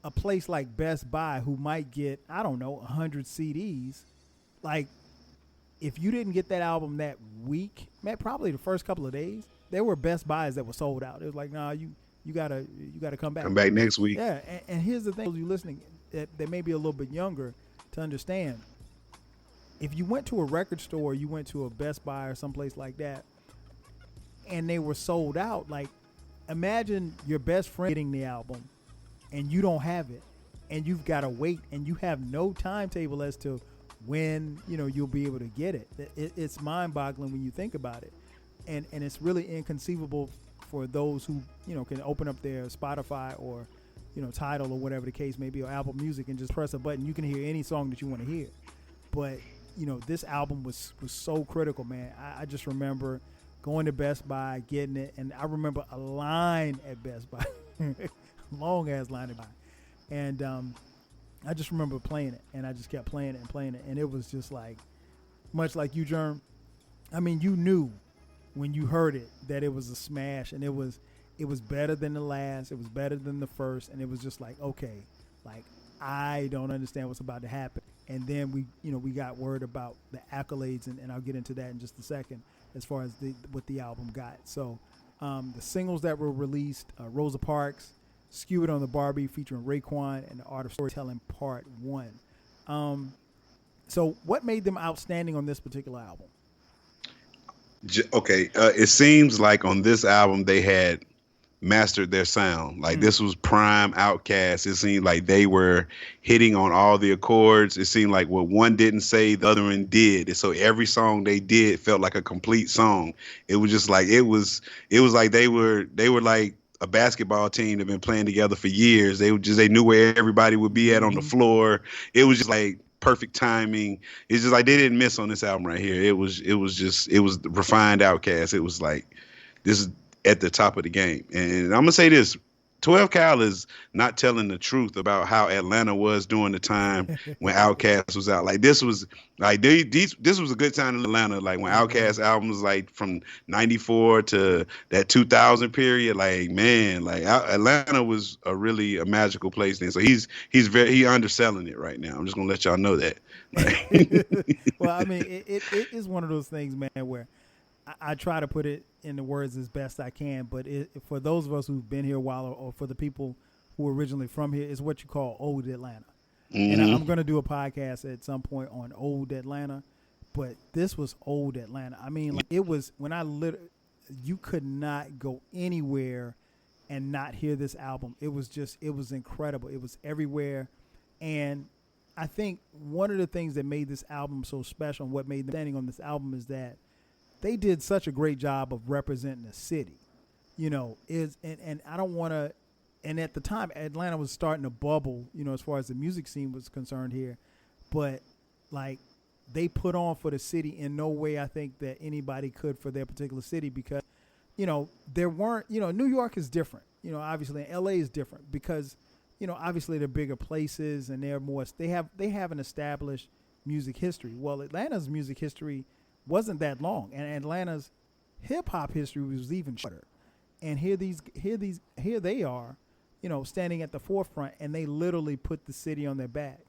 B: a place like Best Buy who might get, I don't know, 100 CDs. Like, if you didn't get that album that week, man, probably the first couple of days, there were Best Buys that were sold out. It was like, nah, you gotta come back.
C: Come back next week.
B: Yeah, and here's the thing, you listening that may be a little bit younger to understand. If you went to a record store, you went to a Best Buy or someplace like that, and they were sold out, like, imagine your best friend getting the album, and you don't have it, and you've got to wait, and you have no timetable as to when, you know, you'll be able to get it. It's mind-boggling when you think about it, and it's really inconceivable for those who, you know, can open up their Spotify or, you know, Tidal or whatever the case may be, or Apple Music, and just press a button. You can hear any song that you want to hear. But, you know, this album was so critical, man. I just remember going to Best Buy, getting it, and I remember a line at Best Buy, long-ass line at Buy. And I just remember playing it, and I just kept playing it, and it was just like, much like you, Jerm, I mean, you knew when you heard it that it was a smash, and it was better than the last, it was better than the first, and it was just like, okay, like, I don't understand what's about to happen. And then we got word about the accolades, and I'll get into that in just a second as far as what the album got. So the singles that were released, Rosa Parks, Skewered on the Barbie featuring Raekwon, and The Art of Storytelling Part 1. So what made them outstanding on this particular album?
C: Okay, it seems like on this album they had mastered their sound. Like this was prime OutKast. It seemed like they were hitting on all the accords. It seemed like what one didn't say, the other one did. And so every song they did felt like a complete song. It was just like it was like they were like a basketball team that been playing together for years. They knew where everybody would be at on the floor. It was just like perfect timing. It's just like they didn't miss on this album right here. It was refined OutKast. It was like this is at the top of the game. And I'm gonna say this, 12 Cal is not telling the truth about how Atlanta was during the time when OutKast was out. Like this was like this was a good time in Atlanta. Like when OutKast album was like from '94 to that 2000 period. Like man, like Atlanta was a magical place then. So he underselling it right now. I'm just gonna let y'all know that. Like,
B: well, I mean, it is one of those things, man, where I try to put it in the words as best I can, but for those of us who've been here a while, or for the people who are originally from here, it's what you call old Atlanta. Mm-hmm. And I'm going to do a podcast at some point on old Atlanta, but this was old Atlanta. I mean, like, it was when you could not go anywhere and not hear this album. It was incredible. It was everywhere. And I think one of the things that made this album so special and what made them standing on this album is that they did such a great job of representing the city, and I don't want to, and at the time Atlanta was starting to bubble, as far as the music scene was concerned here, but like they put on for the city in no way I think that anybody could for their particular city, because, there weren't, New York is different, obviously, and LA is different because, obviously they're bigger places and they have an established music history. Well, Atlanta's music history wasn't that long, and Atlanta's hip hop history was even shorter. And here they are, standing at the forefront, and they literally put the city on their back,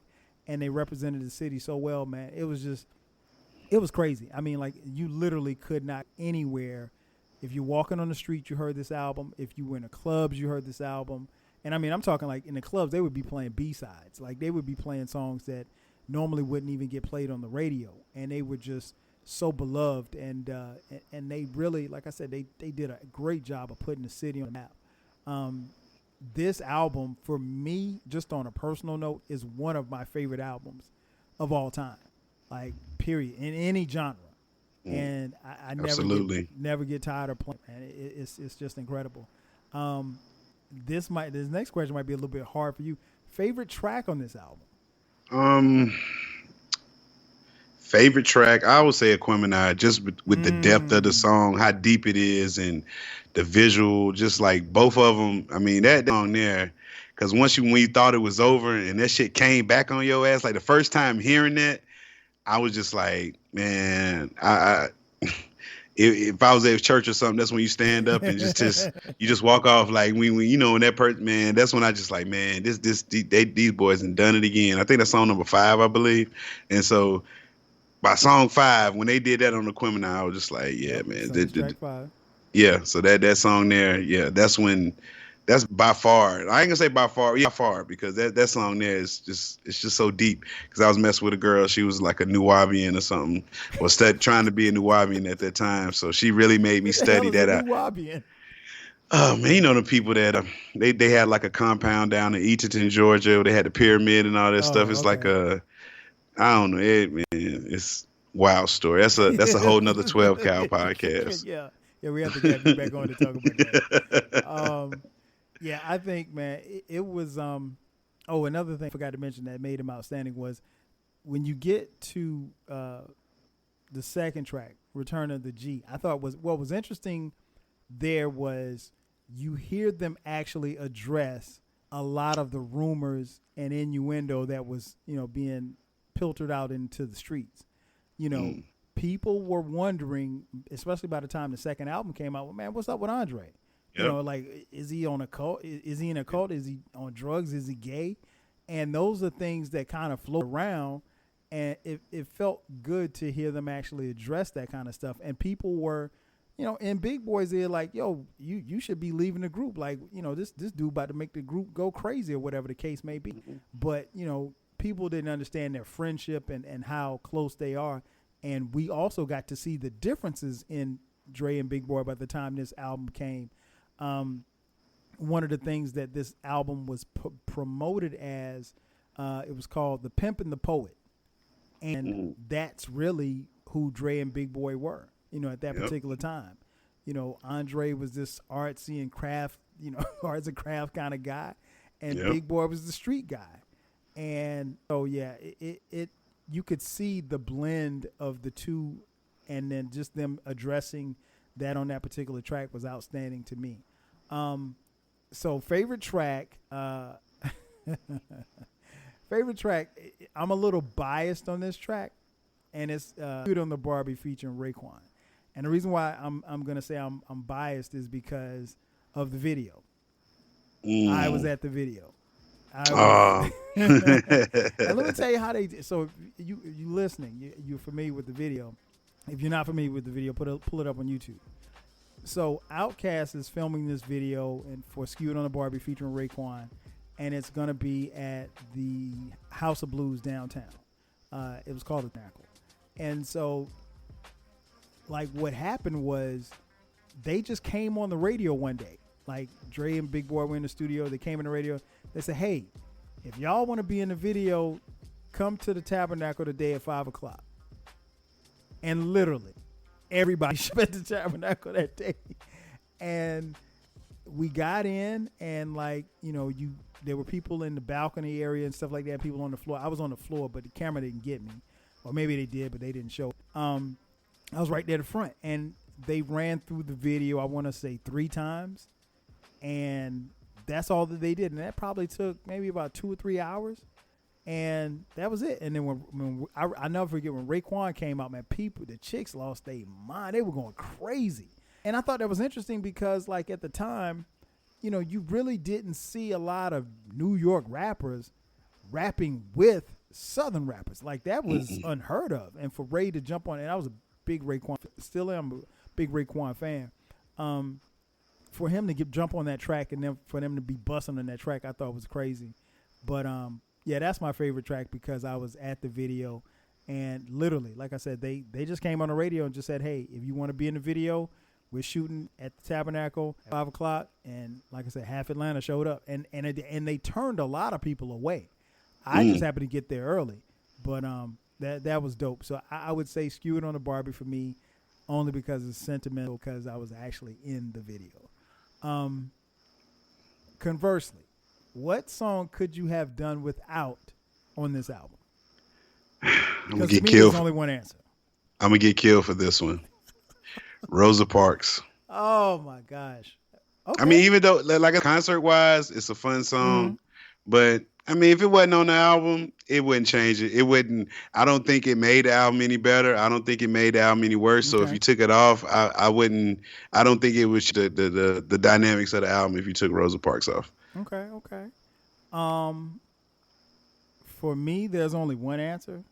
B: and they represented the city so well, man. It was crazy. I mean, like, you literally could not anywhere. If you're walking on the street, you heard this album. If you were in the clubs, you heard this album. And I mean, I'm talking like in the clubs, they would be playing B-sides. Like they would be playing songs that normally wouldn't even get played on the radio, and they were just so beloved, and they really, like I said, they did a great job of putting the city on the map. This album, for me, just on a personal note, is one of my favorite albums of all time, like period, in any genre. And I never get tired of playing. Man, it's just incredible. This next question might be a little bit hard for you. Favorite track on this album?
C: Favorite track, I would say Aquemeni, just with the depth of the song, how deep it is, and the visual, just like both of them. I mean, that song there, because when you thought it was over and that shit came back on your ass, like the first time hearing that, I was just like, man, if I was at church or something, that's when you stand up and you just walk off like when when that person, man, that's when I just like, man, these boys done it again. I think that's song number 5, I believe, and so. By song 5, when they did that on Aquemeni, I was just like, yeah, man.
B: Track 5.
C: Yeah, so that song there, yeah, that's by far. I ain't gonna say by far, because that song there is just so deep. Because I was messing with a girl, she was like a Nubian or something, or trying to be a Nubian at that time. So she really made me study that out.
B: Nubian?
C: Oh man, the people that they had like a compound down in Eatonton, Georgia, where they had the pyramid and all that stuff. It's like I don't know, it's wild story. That's a whole nother 12 Cal podcast.
B: Yeah, we have to get you back on to talk about that. Yeah, I think, man, it was. Another thing I forgot to mention that made him outstanding was when you get to the second track, "Return of the G." I thought what was interesting there was you hear them actually address a lot of the rumors and innuendo that was being filtered out into the streets. People were wondering, especially by the time the second album came out, well, man, what's up with Andre? Yep. Like, is he on a cult? Is he in a cult? Is he on drugs? Is he gay? And those are things that kind of float around, and it felt good to hear them actually address that kind of stuff. And people were, in Big Boy's ear, like, yo, you should be leaving the group. Like, this dude about to make the group go crazy or whatever the case may be. Mm-hmm. But, people didn't understand their friendship and how close they are. And we also got to see the differences in Dre and Big Boy by the time this album came. One of the things that this album was promoted as, it was called The Pimp and the Poet. And that's really who Dre and Big Boy were, at that particular time. Andre was this artsy and craft, arts and craft kind of guy. And Big Boy was the street guy. And so, yeah, it you could see the blend of the two, and then just them addressing that on that particular track was outstanding to me. So favorite track. Favorite track. I'm a little biased on this track, and it's "Good on the Barbie" featuring Raekwon. And the reason why I'm gonna say I'm biased is because of the video. I was at the video. And let me tell you how they did. So you listening, you're familiar with the video. If you're not familiar with the video, pull it up on YouTube. So OutKast is filming this video and for "Skewed on the Barbie" featuring Raekwon, and it's gonna be at the House of Blues downtown. It was called the Tackle, and so like what happened was they just came on the radio one day. Like Dre and Big Boy were in the studio. They came in the radio. They said, "Hey, if y'all want to be in the video, come to the Tabernacle today at 5:00." And literally, everybody showed at the Tabernacle that day. And we got in, and there were people in the balcony area and stuff like that. People on the floor. I was on the floor, but the camera didn't get me, or maybe they did, but they didn't show. I was right there at the front, and they ran through the video. I want to say 3 times. And that's all that they did. And that probably took maybe about 2 or 3 hours. And that was it. And then when I never forget when Raekwon came out, man, the chicks lost their mind. They were going crazy. And I thought that was interesting because, like, at the time, you really didn't see a lot of New York rappers rapping with Southern rappers. Like, that was unheard of. And for Ray to jump on, and I was a big Raekwon, still am a big Raekwon fan. For him to jump on that track and then for them to be busting on that track, I thought was crazy. But yeah, that's my favorite track because I was at the video, and literally, like I said, they just came on the radio and just said, "Hey, if you want to be in the video, we're shooting at the Tabernacle at 5:00." And like I said, half Atlanta showed up, and they turned a lot of people away. I just happened to get there early, but that was dope. So I would say "Skewed on the Barbie" for me, only because it's sentimental because I was actually in the video. Conversely, what song could you have done without on this album?
C: I'm gonna
B: to
C: get
B: me,
C: killed.
B: There's only one answer.
C: I'm gonna get killed for this one. Rosa Parks.
B: Oh my gosh. Okay.
C: I mean, even though like concert wise, it's a fun song, but I mean, if it wasn't on the album, it wouldn't change it. It wouldn't. I don't think it made the album any better. I don't think it made the album any worse. So if you took it off, I wouldn't. I don't think it was the dynamics of the album if you took Rosa Parks off.
B: Okay. For me, there's only one answer.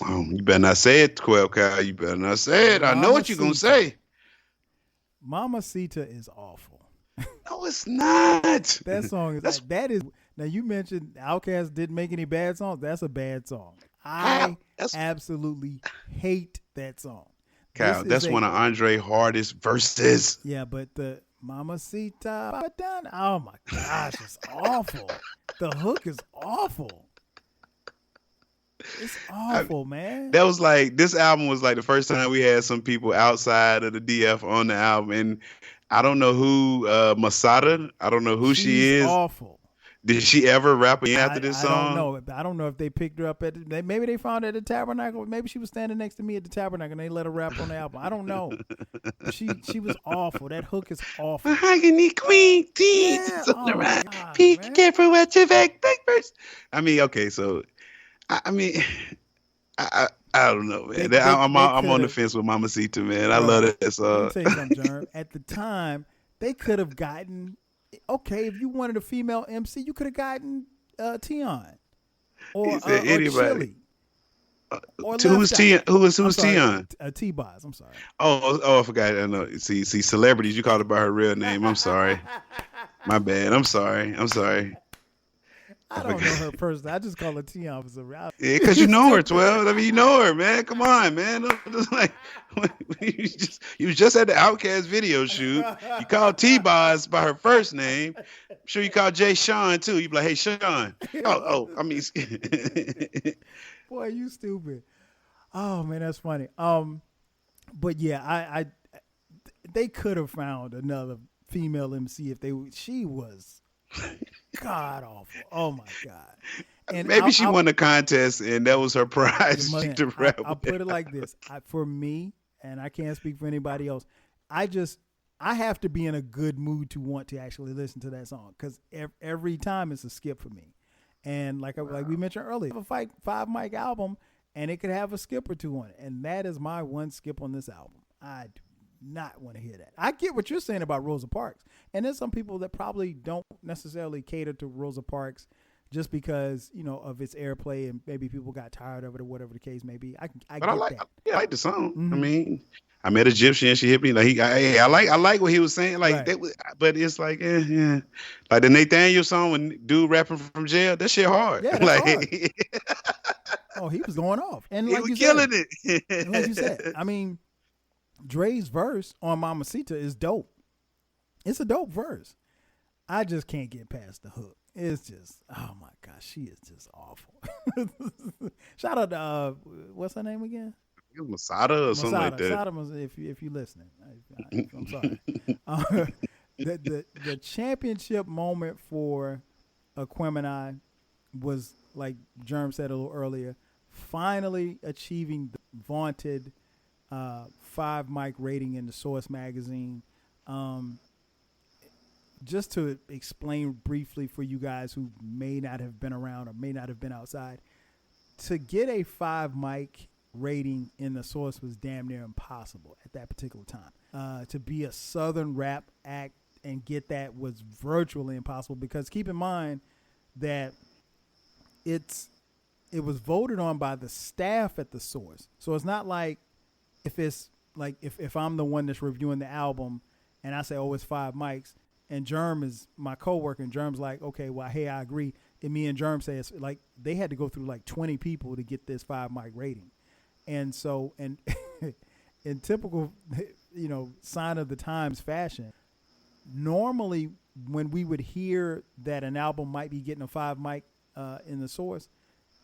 C: You better not say it, 12 Kyle. You better not say it. I know what you're gonna say.
B: Mamacita is awful.
C: No, it's not.
B: That song is that is. Now, you mentioned OutKast didn't make any bad songs. That's a bad song. I absolutely hate that song.
C: Kyle, that's one of Andre's hardest verses.
B: Yeah, but the Mamacita, oh my gosh, it's awful. The hook is awful. It's awful, man.
C: That was like, this album was like the first time we had some people outside of the DF on the album. And I don't know who, Masada, I don't know who she is.
B: Awful.
C: Did she ever rap again after this song?
B: I don't know if they picked her up maybe they found her at the Tabernacle. Maybe she was standing next to me at the Tabernacle and they let her rap on the album. I don't know. She was awful. That hook is awful.
C: Mahogany Queen teeth on the right. Be careful what you make first. I mean, okay, so I mean, I don't know, man. I'm on the fence with Mamacita, man. I love that song.
B: Let me tell you something, Jerm. At the time, they could have gotten. Okay, if you wanted a female MC, you could have gotten Tion or
C: anybody.
B: Or
C: who's Tion? Who's Tion?
B: T-Boz. I'm sorry.
C: Oh, I forgot. I know. See, celebrities. You called her by her real name. I'm sorry. My bad. I'm sorry.
B: I don't know her personally. I just call her Tion for some reason.
C: Yeah, because you know her, 12. I mean, you know her, man. Come on, man. Just like you was just at the OutKast video shoot. You called T-Boz by her first name. I'm sure you called Jay Sean too. You be like, "Hey, Sean." I mean,
B: boy, you stupid. Oh man, that's funny. But yeah, they could have found another female MC if she was god awful. Oh my god. And
C: maybe she won the contest and that was her prize.
B: I'll put it like this. For me, and I can't speak for anybody else, I just I have to be in a good mood to want to actually listen to that song because every time it's a skip for me. And like we mentioned earlier, a 5 mic album, and it could have a skip or two on it. And that is my one skip on this album. I do not want to hear that. I get what you're saying about Rosa Parks. And there's some people that probably don't necessarily cater to Rosa Parks just because, of its airplay and maybe people got tired of it or whatever the case may be. I get that.
C: Yeah, I like the song.
B: Mm-hmm.
C: I mean, I met Egyptian and she hit me like I like what he was saying like that was, but it's like yeah, like the Nathaniel song when dude rapping from jail, that shit hard.
B: Yeah,
C: like
B: hard. Oh, he was going off and
C: he
B: like
C: was
B: you
C: killing
B: said,
C: it.
B: like you said, I mean, Dre's verse on Mamacita is dope. It's a dope verse. I just can't get past the hook. It's just, oh my gosh, she is just awful. Shout out to what's her name again?
C: Masada or something like that.
B: Masada, if you're listening, I'm sorry. The championship moment for Aquemeni was, like Jerm said a little earlier, finally achieving the vaunted 5 mic rating in the Source magazine. Just to explain briefly for you guys who may not have been around or may not have been outside, to get a 5 mic rating in the Source was damn near impossible at that particular time. To be a Southern rap act and get that was virtually impossible because keep in mind that it was voted on by the staff at the Source. So it's not like if I'm the one that's reviewing the album and I say, oh, it's 5 mics, and Jerm is my coworker, and Jerm's like, okay, well, hey, I agree. And me and Jerm say it's like they had to go through like 20 people to get this 5 mic rating. And so, and in typical, sign of the times fashion, normally when we would hear that an album might be getting a 5 mic in the Source,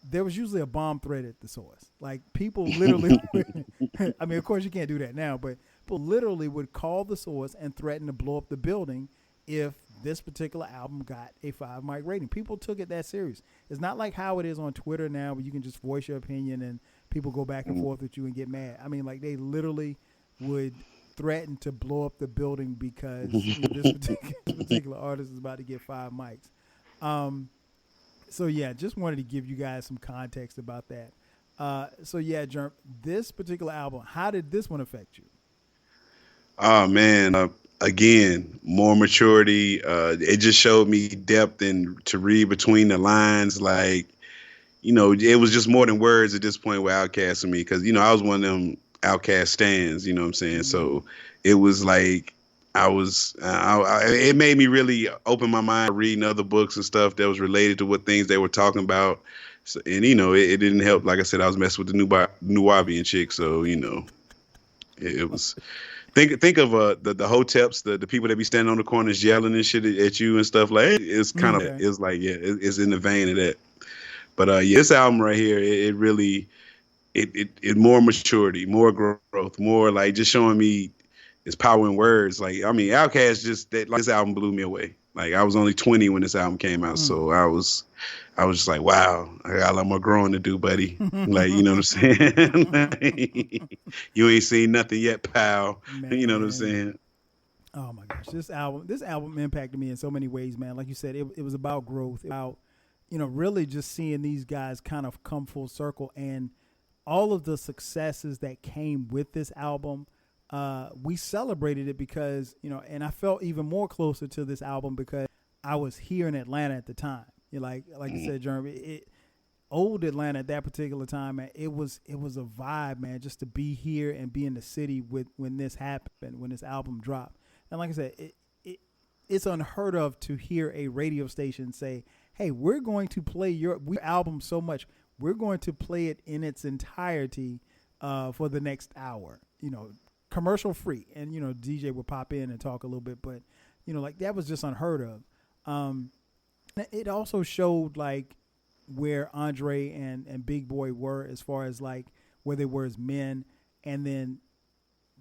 B: there was usually a bomb threat at the Source. Like people literally, I mean, of course you can't do that now, but people literally would call the Source and threaten to blow up the building if this particular album got a 5 mic rating. People took it that serious. It's not like how it is on Twitter now where you can just voice your opinion and people go back and forth with you and get mad. I mean, like they literally would threaten to blow up the building because this particular artist is about to get 5 mics. So yeah, just wanted to give you guys some context about that. So yeah, Jerm, this particular album, how did this one affect you?
C: Oh man, again, more maturity. It just showed me depth and to read between the lines. Like, it was just more than words at this point with OutKast for me because I was one of them OutKast stans. You know what I'm saying? Mm-hmm. So it was like it made me really open my mind reading other books and stuff that was related to what things they were talking about. So, and it didn't help. Like I said, I was messing with the Nubian chick, so it was. Think of the hoteps, the people that be standing on the corners yelling and shit at you and stuff like. It's kind of it's like it's in the vein of that. But this album right here, it really it more maturity, more growth, more like just showing me its power in words. Like I mean, OutKast this album blew me away. Like I was only 20 when this album came out, so I was just like, wow, I got a lot more growing to do, buddy. Like, you know what I'm saying? Like, you ain't seen nothing yet, pal. Man, you know what I'm saying?
B: Oh my gosh, this album impacted me in so many ways, man. Like you said, it was about growth, about really just seeing these guys kind of come full circle, and all of the successes that came with this album. We celebrated it because, and I felt even more closer to this album because I was here in Atlanta at the time. Like you said, Jeremy, old Atlanta at that particular time, man, it was a vibe, man, just to be here and be in the city when this happened, when this album dropped. And like I said, it's unheard of to hear a radio station say, hey, we're going to play your album so much, we're going to play it in its entirety for the next hour, commercial free. And, DJ would pop in and talk a little bit, but, like that was just unheard of. It also showed like where Andre and Big Boy were as far as like where they were as men. And then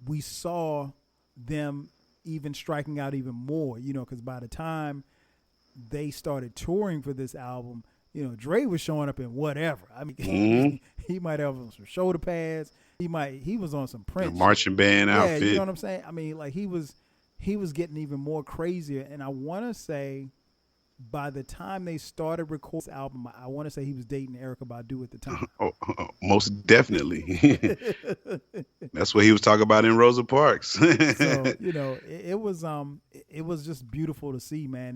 B: we saw them even striking out even more, because by the time they started touring for this album, Dre was showing up in whatever. I mean, he might have on some shoulder pads. He was on some Prince
C: marching band outfit.
B: You know what I'm saying? I mean, like he was he was getting even more crazier. And I want to say by the time they started recording this album, I want to say he was dating Erykah Badu at the time.
C: Most definitely. That's what he was talking about in Rosa Parks.
B: So, you know, it was just beautiful to see, man.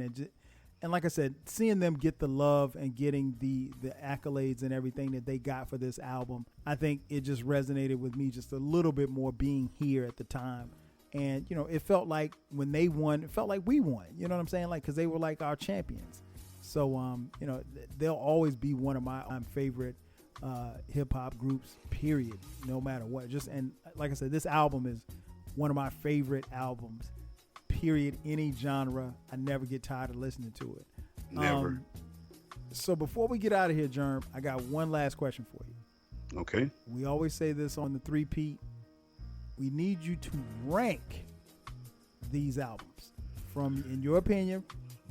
B: And like I said, seeing them get the love and getting the accolades and everything that they got for this album, I think it just resonated with me just a little bit more being here at the time. And, you know, it felt like when they won, it felt like we won. You know what I'm saying? Like, because they were like our champions. So, you know, they'll always be one of my favorite hip hop groups, period, no matter what. And like I said, this album is one of my favorite albums, period, any genre. I never get tired of listening to it.
C: Never.
B: So before we get out of here, Jerm, I got one last question for you.
C: Okay.
B: We always say this on the 3-Peat. We need you to rank these albums from, in your opinion,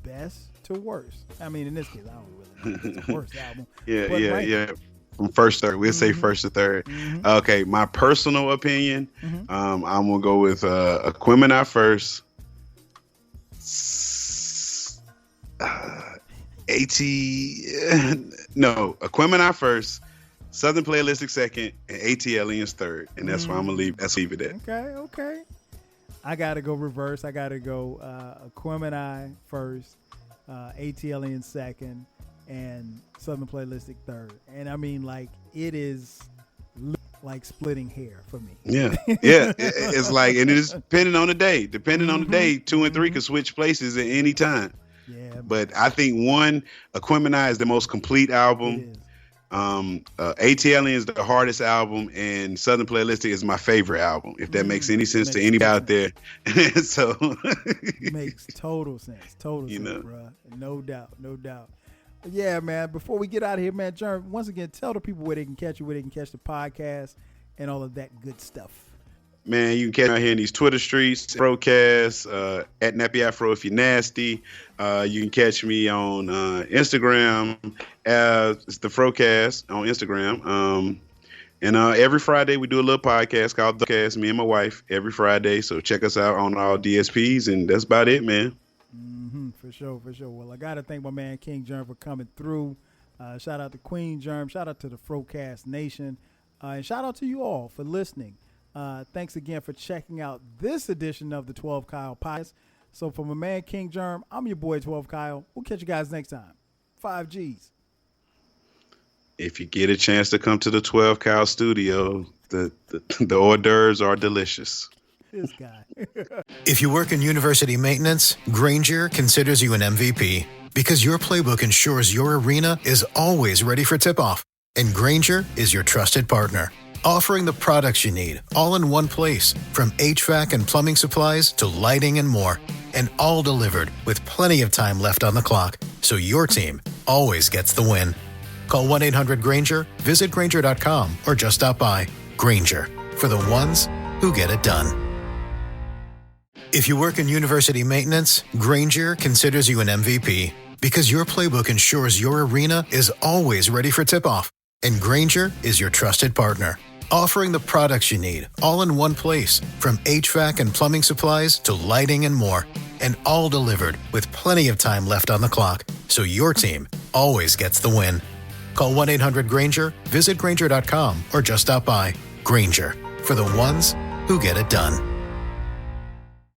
B: best to worst. I mean, in this case, I don't really know if it's the worst album.
C: Yeah. From first to third. We'll say first to third. Mm-hmm. Okay, my personal opinion, I'm going to go with Aquemeni first. Aquemeni first, Southernplayalistic second, and ATLiens third, and that's why I'm gonna leave it at.
B: Okay. I gotta go reverse. I gotta go Aquemeni first, ATLiens second, and Southernplayalistic third. And I mean, like, it is like splitting hair for me.
C: Yeah. It's like, and it is depending on the day. Depending on the day, 2 and 3 could switch places at any time.
B: Yeah,
C: but I think Aquemeni is the most complete album. ATLiens is the hardest album, and Southernplayalistic is my favorite album, if that makes any sense to anybody out there. So
B: makes total sense, bro. No doubt. Yeah, man. Before we get out of here, man, Jerm, once again, tell the people where they can catch you, where they can catch the podcast, and all of that good stuff.
C: Man, you can catch me out here in these Twitter streets, Frocast, at Nappy Afro if you're nasty. You can catch me on Instagram as it's the Frocast on Instagram. And every Friday we do a little podcast called OutKast, me and my wife, every Friday. So check us out on all DSPs, and that's about it, man.
B: For sure. Well, I got to thank my man King Jerm for coming through. Shout out to Queen Jerm. Shout out to the Frocast Nation. And shout out to you all for listening. Thanks again for checking out this edition of the 12 Kyle Podcast. So for my man King Jerm, I'm your boy 12 Kyle. We'll catch you guys next time. 5 G's.
C: If you get a chance to come to the 12 Kyle studio, the hors d'oeuvres are delicious.
B: This guy.
D: If you work in university maintenance, Grainger considers you an MVP because your playbook ensures your arena is always ready for tip-off. And Grainger is your trusted partner, offering the products you need all in one place, from HVAC and plumbing supplies to lighting and more, and all delivered with plenty of time left on the clock, so your team always gets the win. Call 1-800-GRAINGER, visit Grainger.com, or just stop by. Grainger, for the ones who get it done. If you work in university maintenance, Grainger considers you an MVP because your playbook ensures your arena is always ready for tip-off. And Grainger is your trusted partner, offering the products you need all in one place, from HVAC and plumbing supplies to lighting and more, and all delivered with plenty of time left on the clock, so your team always gets the win. Call 1-800-GRAINGER, visit Grainger.com, or just stop by. Grainger, for the ones who get it done.